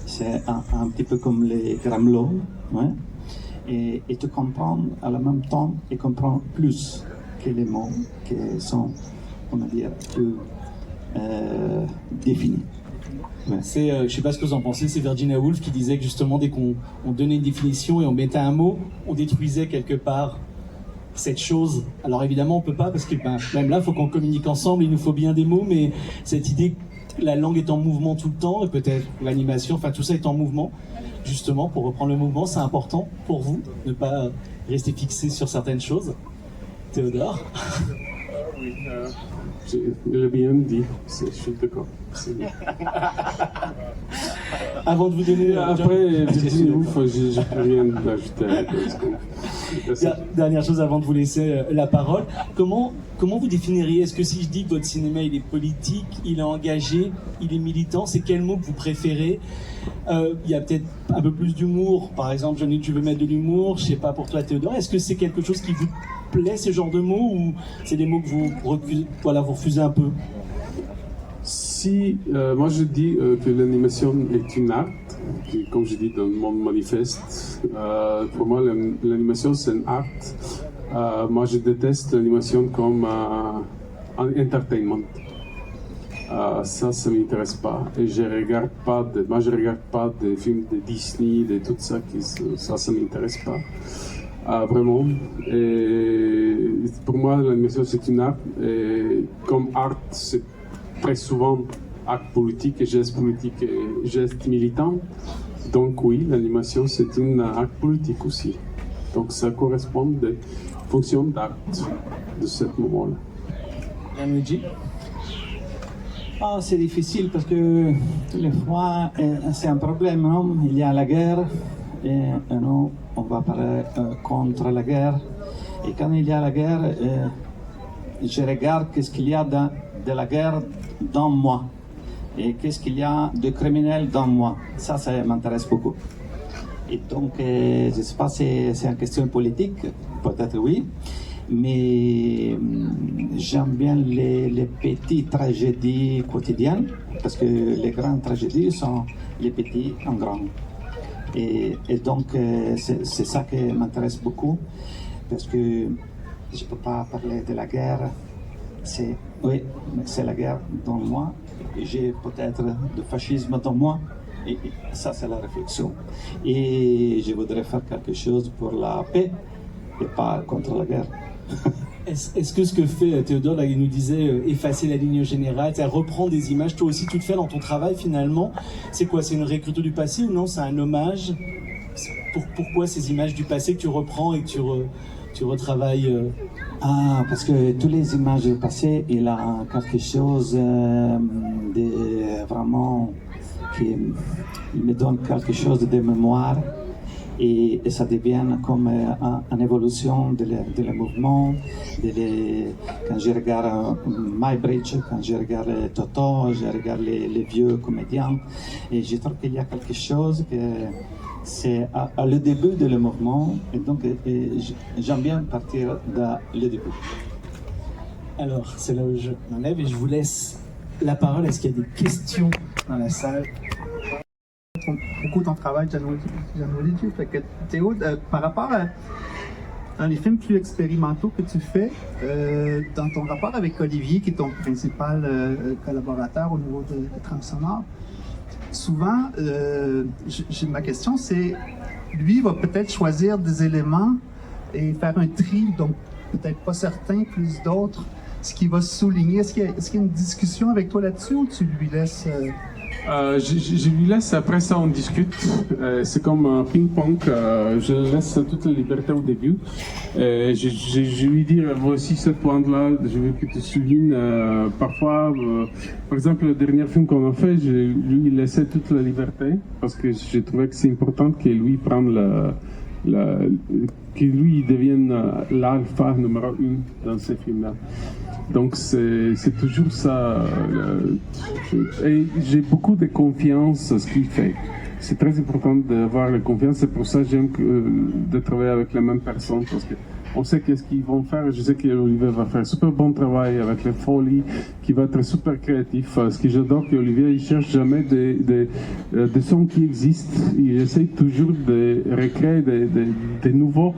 C'est un petit peu comme les gramelots. Ouais. Et tu comprends à la même temps, et comprends plus que les mots qui sont, on va dire, plus définis. Ouais. Je ne sais pas ce que vous en pensez, c'est Virginia Woolf qui disait que justement dès qu'on donnait une définition et on mettait un mot, on détruisait quelque part cette chose. Alors évidemment on peut pas parce que même là il faut qu'on communique ensemble, il nous faut bien des mots, mais cette idée que la langue est en mouvement tout le temps et peut-être l'animation, enfin tout ça est en mouvement, justement pour reprendre le mouvement, c'est important pour vous de pas rester fixé sur certaines choses. Théodore? Oui, il a bien dit, je suis d'accord. Avant de vous donner... Après, Virginie Woolf, j'ai plus rien d'ajouter. Dernière chose avant de vous laisser la parole. Comment vous définiriez, est-ce que si je dis que votre cinéma il est politique, il est engagé, il est militant, c'est quel mot que vous préférez? Il y a peut-être un peu plus d'humour, par exemple, Johnny, tu veux mettre de l'humour, je sais pas pour toi Théodore, est-ce que c'est quelque chose qui vous plaît, ce genre de mots, ou c'est des mots que vous refusez un peu? Si moi je dis que l'animation est une art, comme je dis dans mon manifeste, pour moi l'animation c'est une art. Moi je déteste l'animation comme un entertainment. Ça m'intéresse pas. Et je regarde pas des films de Disney, de tout ça, ça m'intéresse pas. Vraiment. Et pour moi l'animation c'est une art. Et comme art c'est très souvent acte politique et geste militant. Donc oui, l'animation c'est un acte politique aussi. Donc ça correspond des fonctions d'acte de ce moment-là. Luigi? C'est difficile parce que les fois c'est un problème, non? Il y a la guerre et nous on va parler contre la guerre. Et quand il y a la guerre, je regarde qu'est-ce qu'il y a de la guerre dans moi et qu'est-ce qu'il y a de criminel dans moi. Ça m'intéresse beaucoup. Et donc, je ne sais pas si c'est une question politique, peut-être oui, mais j'aime bien les petites tragédies quotidiennes parce que les grandes tragédies sont les petites en grand. Et donc, c'est ça qui m'intéresse beaucoup parce que je ne peux pas parler de la guerre. Oui, mais c'est la guerre dans moi. J'ai peut-être du fascisme dans moi. Et ça, c'est la réflexion. Et je voudrais faire quelque chose pour la paix et pas contre la guerre. Est-ce que ce que fait Théodore, là, il nous disait effacer la ligne générale, reprendre des images, toi aussi tu le fais dans ton travail finalement, c'est quoi? C'est une réécriture du passé ou non? C'est un hommage? Pourquoi ces images du passé que tu reprends et que tu retravailles parce que toutes les images du passé, il a quelque chose de vraiment qui me donne quelque chose de mémoire et ça devient comme une évolution de le mouvement. Quand je regarde Muybridge, quand je regarde Toto, je regarde les vieux comédiens et je trouve qu'il y a quelque chose que c'est à le début de le mouvement et donc j'aime bien partir de le début. Alors, c'est là où je m'enlève et je vous laisse la parole. Est-ce qu'il y a des questions dans la salle? Beaucoup ton travail, Gianluigi. Fait que Théo, par rapport à dans les films plus expérimentaux que tu fais, dans ton rapport avec Olivier, qui est ton principal collaborateur au niveau de trame sonore, souvent, ma question c'est, lui va peut-être choisir des éléments et faire un tri, donc peut-être pas certains, plus d'autres, ce qui va souligner. Est-ce qu'il y a une discussion avec toi là-dessus ou tu lui laisses... Je lui laisse, après ça on discute. C'est comme un ping-pong. Je laisse toute la liberté au début. Je lui dis, voici ce point-là, je veux que tu soulignes. Parfois, par exemple, le dernier film qu'on a fait, je lui laissais toute la liberté parce que je trouvais que c'est important que lui prenne que lui devienne l'alpha numéro 1 dans ces films-là. Donc c'est toujours ça. Et j'ai beaucoup de confiance en ce qu'il fait. C'est très important d'avoir la confiance. C'est pour ça que j'aime de travailler avec les mêmes personnes parce qu'on sait qu'est-ce qu'ils vont faire. Je sais qu'Olivier va faire un super bon travail avec les folies, qui va être super créatif. Ce que j'adore, qu'Olivier il cherche jamais des sons qui existent. Il essaie toujours de recréer des nouveaux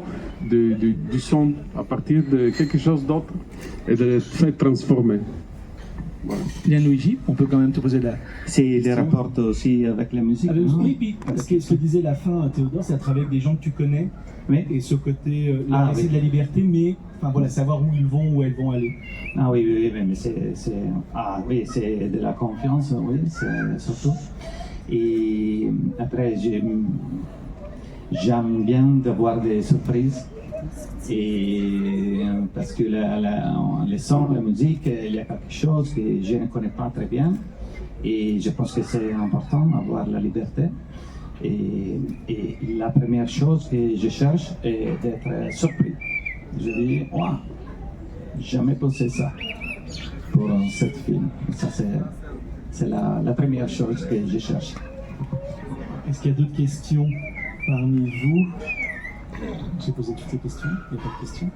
du son à partir de quelque chose d'autre et de le faire transformer. Voilà. Luigi, on peut quand même te poser la C'est question. des rapports aussi avec la musique. Oui, puis ce que disait la fin, Théodore, c'est à travers des gens que tu connais. Oui. Et ce côté, là, c'est de la liberté, mais enfin, voilà, savoir où ils vont, où elles vont aller. Ah oui, mais c'est de la confiance, oui, c'est surtout. Et après, j'aime bien d'avoir des surprises. Et parce que les sons, la musique, il y a quelque chose que je ne connais pas très bien. Et je pense que c'est important d'avoir la liberté. Et la première chose que je cherche est d'être surpris. Je dis, waouh, jamais pensé ça pour ce film. Ça, c'est la première chose que je cherche. Est-ce qu'il y a d'autres questions parmi vous? J'ai posé toutes les questions, il n'y a pas de questions.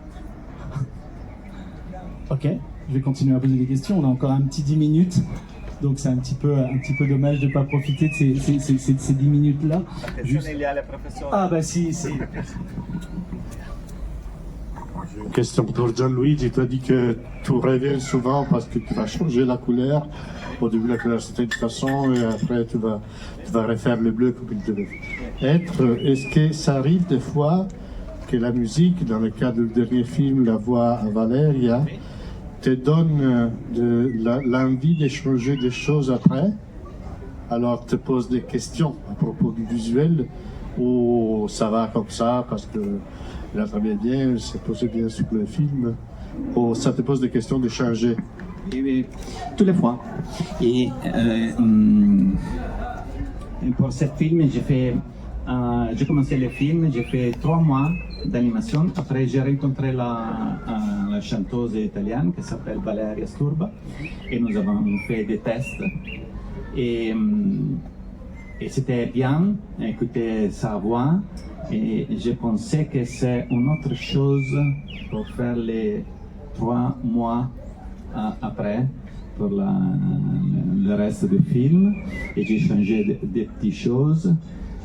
Ok, je vais continuer à poser des questions, on a encore un petit 10 minutes. Donc c'est un petit peu dommage de ne pas profiter de ces 10 minutes-là. Juste... Il y a le professeur. Ah bah si. J'ai une question pour Gianluigi. Tu as dit que tu rêvais souvent parce que tu vas changer la couleur. Au début, la couleur c'était de toute façon, et après tu vas refaire le bleu comme il devait être. Est-ce que ça arrive des fois que la musique, dans le cas du dernier film, La Voix à Valeria, te donne l'envie de changer des choses après, alors te pose des questions à propos du visuel, ou ça va comme ça parce que il a travaillé bien, il s'est posé bien sur le film, ou ça te pose des questions de changer? Et tous les fois. Et pour ce film, j'ai commencé le film, j'ai fait 3 mois d'animation. Après, j'ai rencontré la chanteuse italienne qui s'appelle Valeria Sturba et nous avons fait des tests. Et c'était bien écouter sa voix. Et je pensais que c'est une autre chose pour faire les 3 mois après pour le reste du film. Et j'ai changé des petites choses.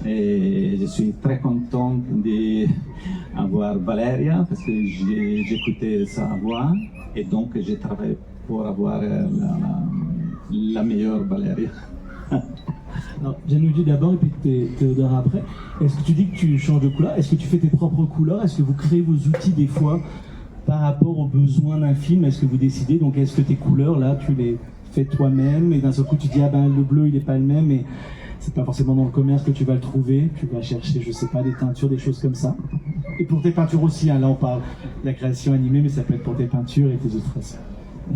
Et je suis très content d'avoir Valeria parce que j'ai écouté sa voix et donc j'ai travaillé pour avoir la meilleure Valeria. Gianluigi d'abord et puis Théodore après. Est-ce que tu dis que tu changes de couleur? Est-ce que tu fais tes propres couleurs? Est-ce que vous créez vos outils des fois par rapport aux besoins d'un film? Est-ce que vous décidez? Donc est-ce que tes couleurs là tu les fais toi-même et d'un seul coup tu dis ah ben le bleu il n'est pas le même et c'est pas forcément dans le commerce que tu vas le trouver, tu vas chercher, je sais pas, des teintures, des choses comme ça. Et pour tes peintures aussi, hein, là on parle de la création animée, mais ça peut être pour tes peintures et tes illustrations.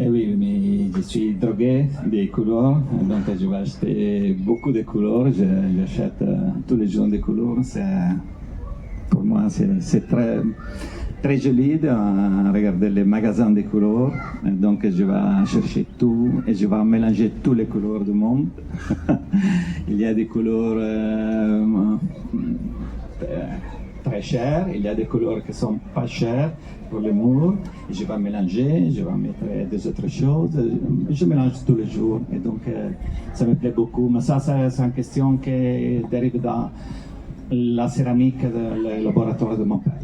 Eh oui, mais je suis drogué des couleurs, donc je vais acheter beaucoup de couleurs, j'achète tous les jours des couleurs. Pour moi, c'est très, très joli de regarder les magasins de couleurs, donc je vais chercher tout et je vais mélanger toutes les couleurs du monde. Il y a des couleurs très chères, il y a des couleurs qui sont pas chères pour les murs. Je vais mélanger, je vais mettre des autres choses, je mélange tous les jours et donc ça me plaît beaucoup. Mais ça c'est une question qui dérive dans la céramique du laboratoire de mon père.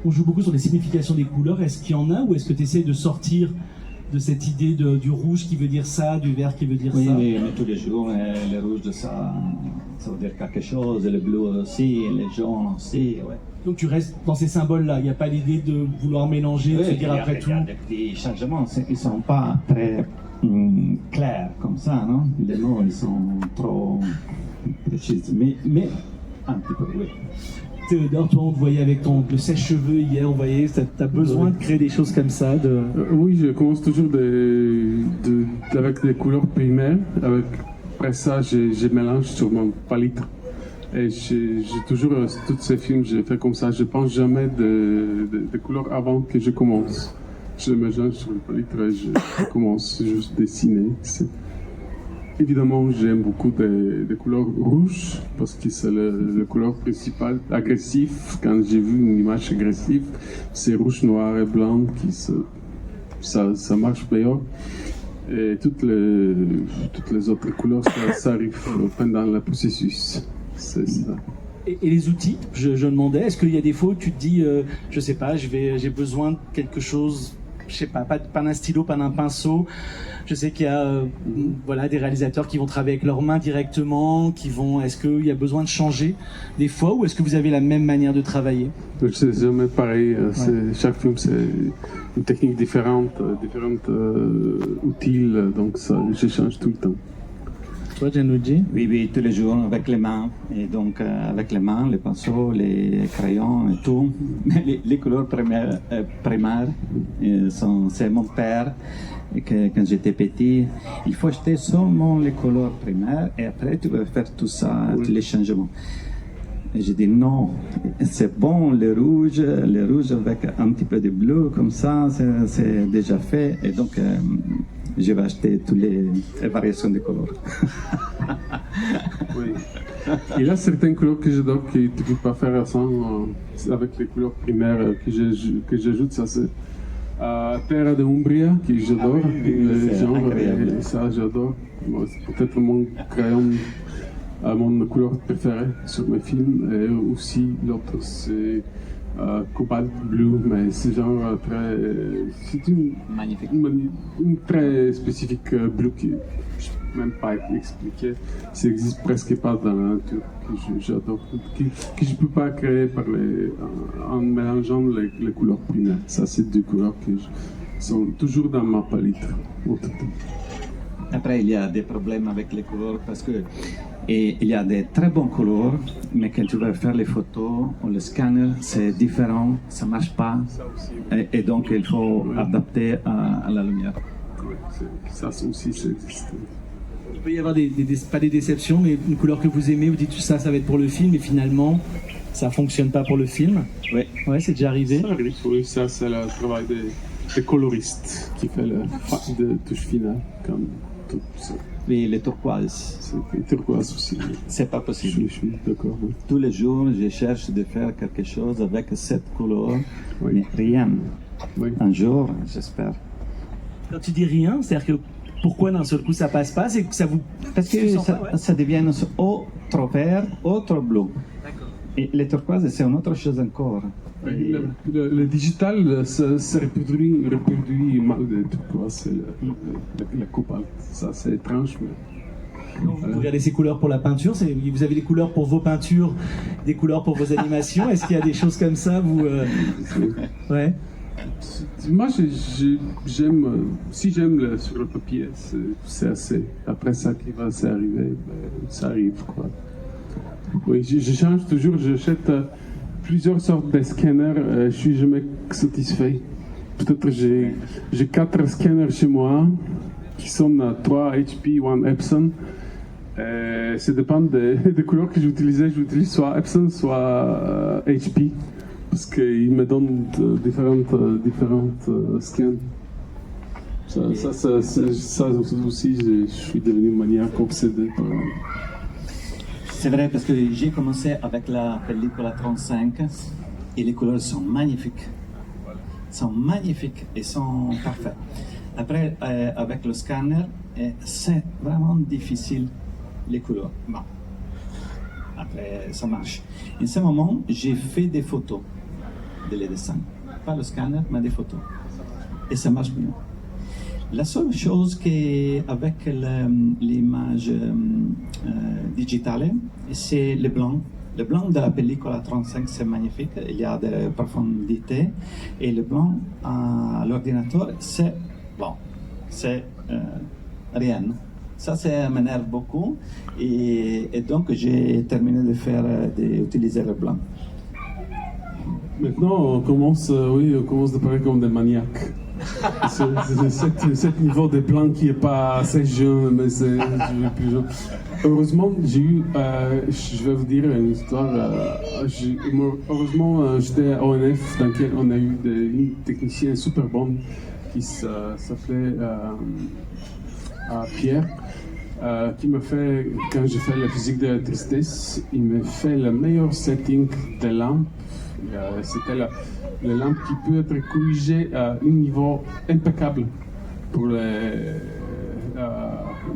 On joue beaucoup sur les significations des couleurs, est-ce qu'il y en a ou est-ce que tu essaies de sortir de cette idée du rouge qui veut dire ça, du vert qui veut dire ça? Oui, mais tous les jours, le rouge ça veut dire quelque chose, le bleu aussi, le jaune aussi, ouais. Donc tu restes dans ces symboles-là, il n'y a pas l'idée de vouloir mélanger, de se dire après tout... Il y a des petits changements, ils ne sont pas très clairs comme ça, non? Les mots, ils sont trop précis, mais un petit peu, oui. Théodore, toi on te voyait avec le sèche-cheveux hier, on voyait, tu as besoin de créer des choses comme ça Oui, je commence toujours avec des couleurs primaires. Après ça, je mélange sur mon palette. Et j'ai toujours, tous ces films, je fais comme ça. Je pense jamais de couleurs avant que je commence. Je mélange sur le palette et je commence juste à dessiner. Évidemment, j'aime beaucoup des couleurs rouges parce que c'est la couleur principale, agressive. Quand j'ai vu une image agressive, c'est rouge, noir et blanc ça marche meilleur. Et toutes les autres couleurs, ça arrive pendant le processus. C'est ça. Et les outils, je demandais, est-ce qu'il y a des fois où tu te dis, je sais pas, j'ai besoin de quelque chose, je sais pas d'un stylo, pas d'un pinceau. Je sais qu'il y a des réalisateurs qui vont travailler avec leurs mains directement, est-ce qu'il y a besoin de changer des fois ou est-ce que vous avez la même manière de travailler? C'est jamais pareil, chaque film c'est une technique différente, différents outils, donc ça, je change tout le temps. Toi, Gianluigi? Oui, oui, tous les jours avec les mains. Et donc, avec les mains, les pinceaux, les crayons et tout. Mais les couleurs primaires, c'est mon père. Et que, quand j'étais petit, il faut acheter seulement les couleurs primaires et après tu vas faire tout ça, tous les changements. Et j'ai dit non, c'est bon, les rouges avec un petit peu de bleu, comme ça, c'est déjà fait. Et donc, je vais acheter toutes les variations de couleurs. Oui. Il y a certaines couleurs que j'adore que tu ne peux pas faire sans avec les couleurs primaires que j'ajoute. Ça, c'est Terra de Umbria, que j'adore. C'est incroyable. Et ça, j'adore. Bon, c'est peut-être mon crayon, mon couleur préférée sur mes films. Et aussi, l'autre, c'est Cobalt Blue, mais c'est genre très. C'est Magnifique. Une très spécifique bleu qui je ne peux même pas expliquer. Ça n'existe presque pas dans la nature, que j'adore, que je ne peux pas créer en mélangeant les couleurs primaires. Ça, c'est deux couleurs qui sont toujours dans ma palette. Après, il y a des problèmes avec les couleurs parce que il y a des très bonnes couleurs, mais quand tu vas faire les photos ou le scanner, c'est différent, ça ne marche pas. Et donc, il faut adapter à la lumière. Oui, ça aussi, ça existe. Il peut y avoir pas des déceptions, mais une couleur que vous aimez, vous dites ça va être pour le film, et finalement, ça ne fonctionne pas pour le film. Oui. Ouais, c'est déjà arrivé. Ça arrive, oui, ça c'est le travail des coloristes qui fait le de touche finale, comme tout ça. Oui, les turquoises. C'est turquoise aussi. C'est pas possible. Je suis d'accord. Oui. Tous les jours, je cherche de faire quelque chose avec cette couleur, Oui. mais rien. Oui. Un jour, j'espère. Quand tu dis rien, c'est-à-dire que pourquoi d'un seul coup ça passe pas, c'est que ça vous. Parce que ça devient ou trop vert ou trop bleu. Et les turquoises, c'est une autre chose encore. Oui, le digital se reproduit mal de turquoise, c'est le cobalt. Ça, c'est étrange, mais. Vous regardez ces couleurs pour la peinture, vous avez des couleurs pour vos peintures, des couleurs pour vos animations. Est-ce qu'il y a des choses comme ça vous Ouais. Moi, j'aime, si j'aime sur le papier, c'est assez. Après ça qui va s'arriver, ça arrive, quoi. Oui, je change toujours, j'achète plusieurs sortes de scanners, je suis jamais satisfait. Peut-être j'ai 4 scanners chez moi, qui sont 3 HP, 1 Epson. Ça dépend des couleurs que j'utilise soit Epson, soit HP. Parce qu'ils me donnent différentes scans. Ça aussi, je suis devenu maniaque obsédé par. C'est vrai parce que j'ai commencé avec la pellicule 35 et les couleurs sont magnifiques. Sont magnifiques et sont parfaites. Après, avec le scanner, c'est vraiment difficile les couleurs. Bon. Après, ça marche. En ce moment, j'ai fait des photos de les dessins. Pas le scanner, mais des photos. Et ça marche bien. La seule chose qu'avec l'image digitale, c'est le blanc. Le blanc de la pellicule 35, c'est magnifique. Il y a de profondité. Et le blanc à l'ordinateur, c'est bon. C'est rien. Ça m'énerve beaucoup. Et donc, j'ai terminé d'utiliser le blanc. Maintenant, on commence de parler comme des maniaques. C'est niveau de blanc qui n'est pas assez jeune, mais c'est plus jeune. Heureusement, j'ai eu, je vais vous dire une histoire. Heureusement, j'étais à ONF, dans lequel on a eu une technicienne super bonne qui s'appelait Pierre, qui m'a fait, quand j'ai fait la physique de la tristesse, il m'a fait le meilleur setting de lampe. C'était la lampe qui peut être corrigée à un niveau impeccable pour le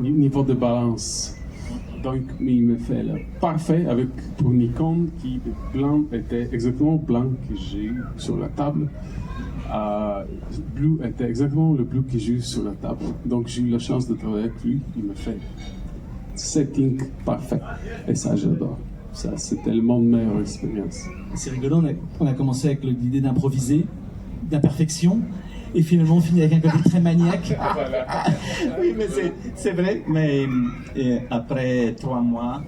niveau de balance. Donc, il me fait le parfait pour Nikon, qui blanc était exactement blanc que j'ai eu sur la table. Bleu était exactement le bleu que j'ai eu sur la table. Donc, j'ai eu la chance de travailler avec lui. Il me fait setting parfait. Et ça, j'adore. Ça, c'était tellement de meilleure expérience. C'est rigolo, on a commencé avec l'idée d'improviser, d'imperfection, Et finalement, on finit avec un côté très maniaque. Oui, mais c'est vrai, mais après 3 mois,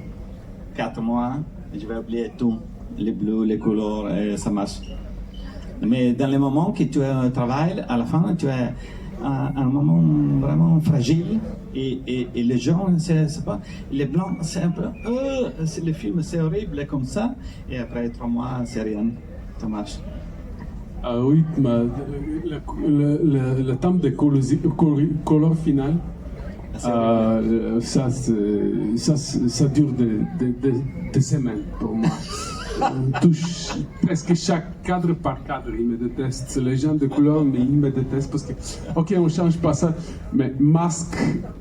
4 mois, je vais oublier tout, les bleus, les couleurs, et ça marche. Mais dans les moments que tu travailles, à la fin, tu es à un moment vraiment fragile et les gens, c'est pas, les blancs, c'est un peu, le film c'est horrible comme ça, et après 3 mois, c'est rien, ça marche. Ah oui, le temps de couleur finale, ça dure des semaines pour moi. On touche presque chaque cadre par cadre, ils me détestent. Les gens de couleur, mais ils me détestent parce que, ok, on change pas ça, mais masque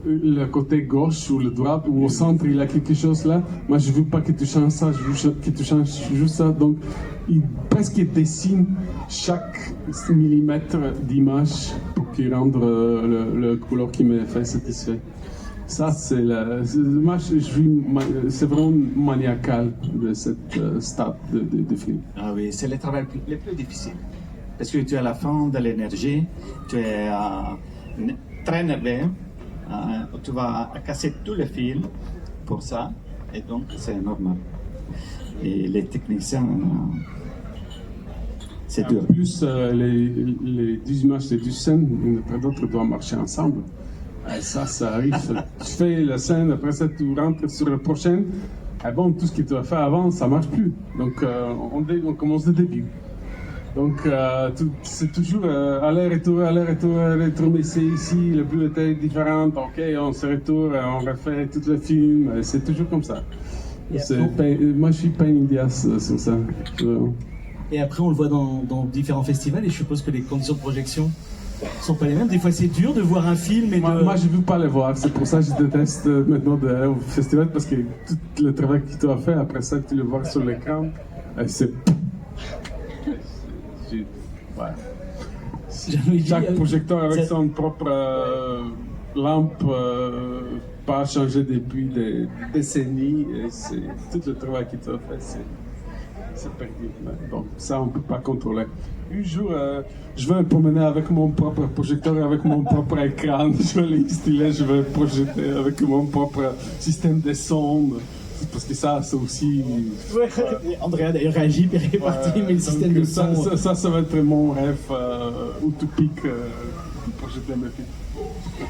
le côté gauche ou le droit ou au centre, il y a quelque chose là. Moi, je veux pas que tu changes ça, je veux que tu changes juste ça. Donc, ils presque dessinent chaque millimètre d'image pour qu'ils rendent le couleur qui me fait satisfait. Ça, c'est moi, c'est vraiment maniacal de cette stade de film. Ah oui, c'est le travail le plus difficile. Parce que tu es à la fin de l'énergie, tu es très nerveux, tu vas casser tous les fils pour ça, et donc c'est normal. Et les techniciens, c'est dur. En plus, les 10 images, les 10 scènes, une après l'autre, doivent marcher ensemble. Et ça arrive. Tu fais la scène, après ça, tu rentres sur la prochaine. Et bon, tout ce que tu as fait avant, ça ne marche plus. Donc, on commence le début. Donc, c'est toujours aller-retour, mais c'est ici, le bleu était différent. Ok, on se retourne, on refait tout le film. C'est toujours comme ça. Moi, je suis pas une indias sur ça. Et après, on le voit dans différents festivals, et je suppose que les conditions de projection sont pas les mêmes. Des fois, c'est dur de voir un film et moi, je veux pas le voir. C'est pour ça que je déteste maintenant d'aller au festival, parce que tout le travail que tu as fait, après ça, tu le vois sur l'écran, c'est... Chaque projecteur avec son propre lampe, pas changé depuis des décennies. Et c'est tout le travail que tu as fait, c'est perdu. Donc ça, on ne peut pas contrôler. Un jour, je vais me promener avec mon propre projecteur, avec mon propre écran. Je vais l'installer, je vais projeter avec mon propre système de son. Parce que ça aussi... Ouais. Andrea d'ailleurs réagit, puis il est parti, mais le système de son... Ça va être mon rêve utopique de projeter mes films.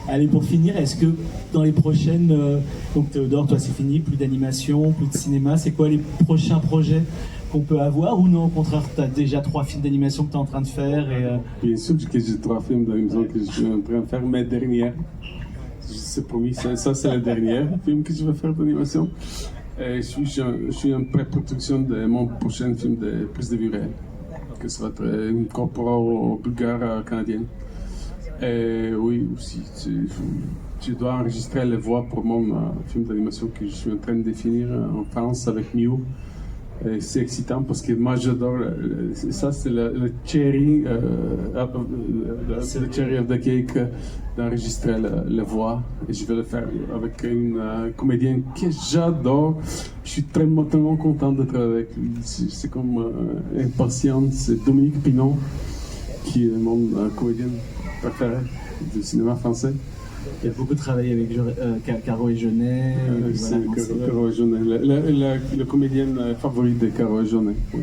Allez, pour finir, est-ce que dans les prochaines... donc Théodore, toi c'est fini, plus d'animation, plus de cinéma, c'est quoi les prochains projets qu'on peut avoir, ou non, au contraire, tu as déjà 3 films d'animation que tu es en train de faire Bien sûr que j'ai 3 films d'animation que je suis en train de faire, mais dernière. C'est promis, ça c'est le dernier film que je vais faire d'animation. Et je suis en pré-production de mon prochain film de prise de vue réelle, que ça va être une corpora bulgare-canadienne. Et oui, aussi, je dois enregistrer les voix pour mon film d'animation que je suis en train de définir en France avec Mew. Et c'est excitant parce que moi j'adore ça, c'est le cherry, le cherry of the cake d'enregistrer la voix, et je vais le faire avec une comédienne que j'adore. Je suis tellement content d'être avec lui. C'est comme impatient. C'est Dominique Pinon qui est mon comédienne préférée du cinéma français. Il y a beaucoup travaillé avec Caro et Jeunet. C'est Caro et Jeunet, la comédienne favorite de Caro et Jeunet. Oui.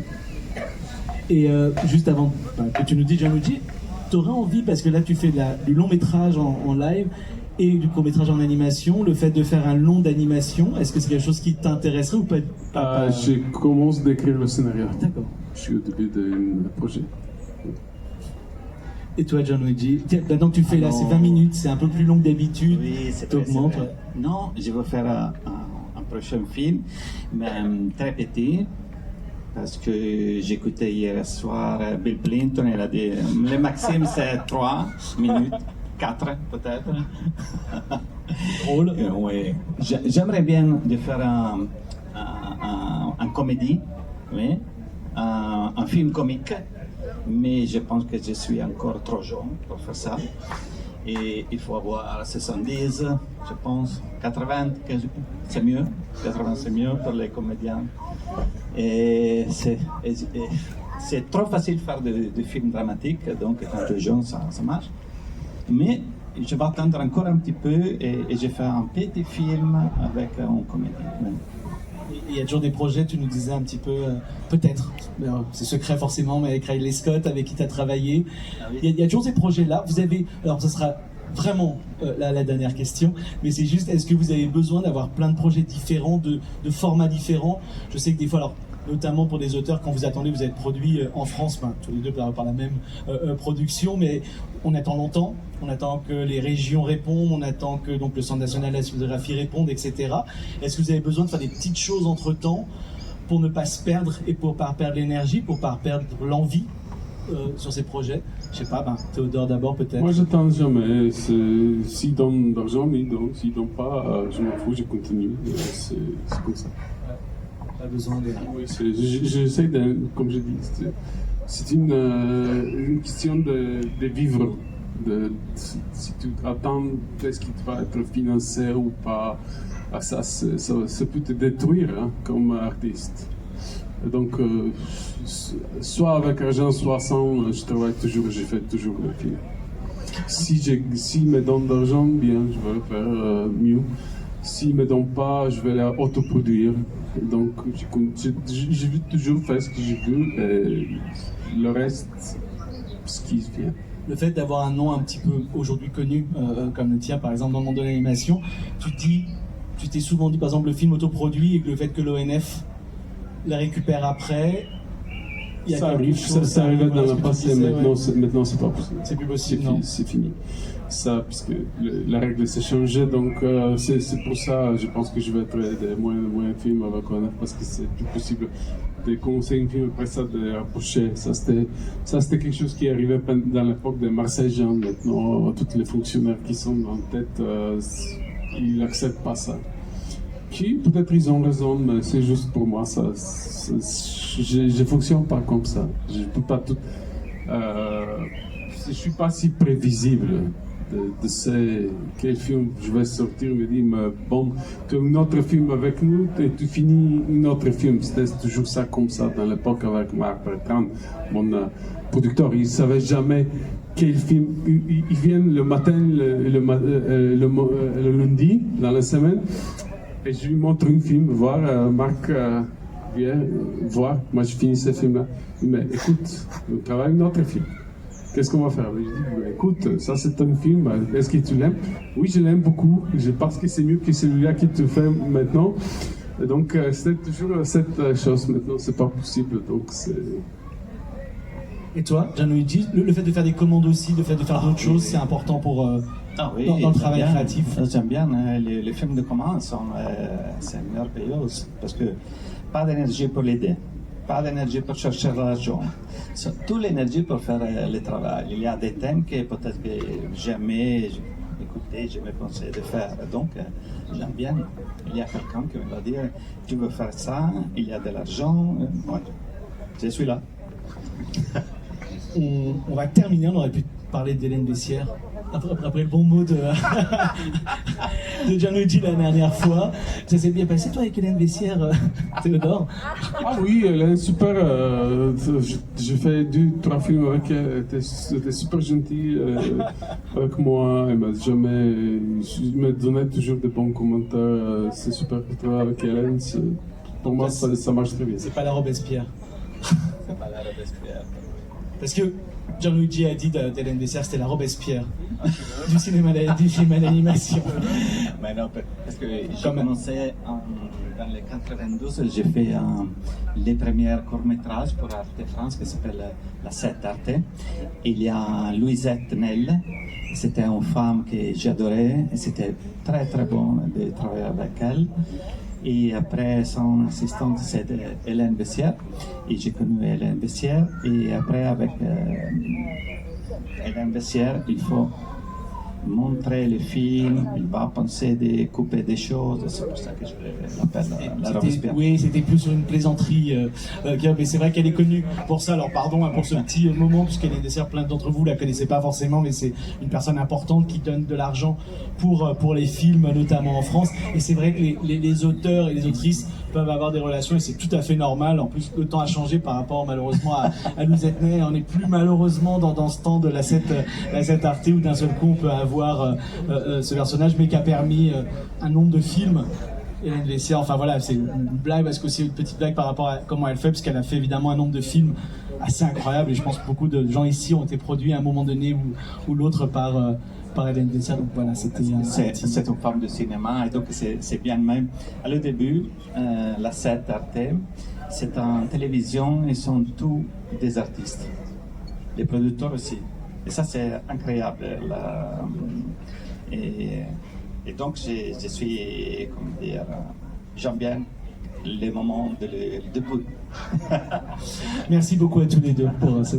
Et juste avant que tu nous dises, Gianluigi, tu aurais envie, parce que là tu fais du long métrage en live et du court métrage en animation, le fait de faire un long d'animation, est-ce que c'est quelque chose qui t'intéresserait ou pas? Je commence d'écrire le scénario. D'accord. Je suis au début d'un projet. Et toi, Gianluigi, maintenant que tu fais là, c'est 20 minutes, c'est un peu plus long que d'habitude. Oui, c'est vrai. Non, je vais faire un prochain film, mais très petit, parce que j'écoutais hier soir Bill Clinton, il a dit le maximum c'est 3 minutes, 4 peut-être. Drôle. Oui. J'aimerais bien de faire un comédie, oui, un film comique. Mais je pense que je suis encore trop jeune pour faire ça. Et il faut avoir 70, je pense, 80, c'est mieux. 80 c'est mieux pour les comédiens. Et c'est trop facile de faire des films dramatiques, donc quand tu es jeune, ça marche. Mais je vais attendre encore un petit peu et j'ai fait un petit film avec un comédien. Il y a toujours des projets, tu nous disais un petit peu, peut-être, c'est secret forcément, mais avec Riley Scott, avec qui tu as travaillé. Il y a toujours ces projets-là. Vous avez, alors ce sera vraiment la dernière question, mais c'est juste, est-ce que vous avez besoin d'avoir plein de projets différents, de formats différents? Je sais que des fois, alors, notamment pour des auteurs, quand vous attendez, vous êtes produits en France, tous les deux par la même production, mais on attend longtemps, on attend que les régions répondent, on attend que donc, le Centre national de la cinématographie réponde, etc. Est-ce que vous avez besoin de faire des petites choses entre-temps pour ne pas se perdre et pour ne pas perdre l'énergie, pour ne pas perdre l'envie sur ces projets? Je sais pas, Théodore d'abord peut-être. Moi j'attends jamais, s'ils donnent d'argent, mais ils donnent, s'ils donnent pas, je m'en fous, je continue, c'est comme ça. Pas besoin de... Oui, j'essaie de, comme je dis, c'est une question de vivre. Si tu attends est-ce qu'il va être financé ou pas, ça peut te détruire hein, comme artiste. Donc, soit avec argent, soit sans, je travaille toujours, je fais toujours le film. S'ils me donnent de l'argent, bien, je vais le faire mieux. S'ils ne me donnent pas, je vais l'autoproduire. Donc, je veux toujours faire ce que je veux et le reste, ce qui vient. Le fait d'avoir un nom un petit peu aujourd'hui connu, comme le tien par exemple dans le monde de l'animation, tu t'es souvent dit par exemple le film autoproduit et que le fait que l'ONF la récupère après, il y a ça arrive, ça arrivait dans le passé, maintenant c'est pas possible. C'est plus possible, non. C'est fini. Ça, puisque la règle s'est changée, donc c'est pour ça, je pense que je vais être des moyens films avec ONF parce que c'est plus possible de commencer un film après ça, de rapprocher. Ça c'était quelque chose qui arrivait dans l'époque de Marcel Jean. Maintenant, tous les fonctionnaires qui sont en tête, ils n'acceptent pas ça. Qui, peut-être ils ont raison, mais c'est juste pour moi, je fonctionne pas comme ça. Je peux pas tout... je suis pas si prévisible de quel film je vais sortir, me dire, bon, tu as un autre film avec nous et tu finis un autre film. C'était toujours ça comme ça dans l'époque avec Marc Bertrand, mon producteur. Il ne savait jamais quel film. Il vient le matin, le lundi, dans la semaine, et je lui montre un film, voir, Marc vient voir, moi je finis ce film-là. Mais écoute, on travaille un autre film. Qu'est-ce qu'on va faire? Je dis, écoute, ça c'est un film, est-ce que tu l'aimes? Oui, je l'aime beaucoup, je pense que c'est mieux que celui-là que tu fais maintenant. Et donc, c'est toujours cette chose maintenant, c'est pas possible, donc c'est... Et toi, Gianluigi, le fait de faire des commandes aussi, le fait de faire d'autres choses, c'est important pour dans le travail créatif? J'aime bien, les films de commande, c'est la meilleure payeuse, parce que pas d'énergie pour l'aider. Pas d'énergie pour chercher l'argent. C'est toute l'énergie pour faire le travail. Il y a des thèmes que peut-être que jamais écouté, jamais pensé de faire. Donc, j'aime bien. Il y a quelqu'un qui va dire, tu veux faire ça, il y a de l'argent. Ouais, je suis là. On va terminer, on aurait pu parler d'Hélène Bessières. Après le bon mot de Gianluigi la dernière fois. Ça s'est bien passé toi avec Hélène Bessières, Théodore? Ah oui, elle est super. J'ai fait 2-3 films avec elle. Elle était super gentille avec moi. Elle me donnait toujours de bons commentaires. C'est super de travailler avec Hélène. Pour moi, ça marche très bien. C'est pas la Robespierre. C'est pas la Robespierre. Parce que Gianluigi a dit d'Hélène Bessières, c'était la Robespierre du cinéma, du film à l'animation. Mais non, parce que j'ai commencé dans les 92, j'ai fait les premiers courts-métrages pour Arte France qui s'appelle La 7 Arte. Il y a Louisette Nel, c'était une femme que j'adorais et c'était très très bon de travailler avec elle. Et après, son assistante, c'était Hélène Bessières. Et j'ai connu Hélène Bessières. Et après, avec Hélène Bessières, il faut montrer le film, il va penser de couper des choses. C'est pour ça que je l'appelle la Robespierre. Oui, c'était plus sur une plaisanterie. Mais c'est vrai qu'elle est connue pour ça. Alors pardon pour ce petit moment, puisqu'Hélène Bessières, plein d'entre vous la connaissaient pas forcément, mais c'est une personne importante qui donne de l'argent pour les films, notamment en France. Et c'est vrai que les auteurs et les autrices peuvent avoir des relations et c'est tout à fait normal. En plus, le temps a changé par rapport malheureusement à Louise Etney. On n'est plus malheureusement dans ce temps de la 7 Arte où d'un seul coup on peut avoir ce personnage, mais qui a permis un nombre de films. Hélène Vessière, enfin voilà, c'est une blague parce que c'est une petite blague par rapport à comment elle fait, parce qu'elle a fait évidemment un nombre de films assez incroyable et je pense que beaucoup de gens ici ont été produits à un moment donné ou l'autre par Hélène Vessière. Donc voilà, c'était c'est une forme de cinéma et donc c'est bien même. À le début, la 7 Arte, c'est en télévision, ils sont tous des artistes, les producteurs aussi. Et ça c'est incroyable. Et donc je suis, comment dire, j'aime bien les moments de début. Merci beaucoup à tous les deux pour ce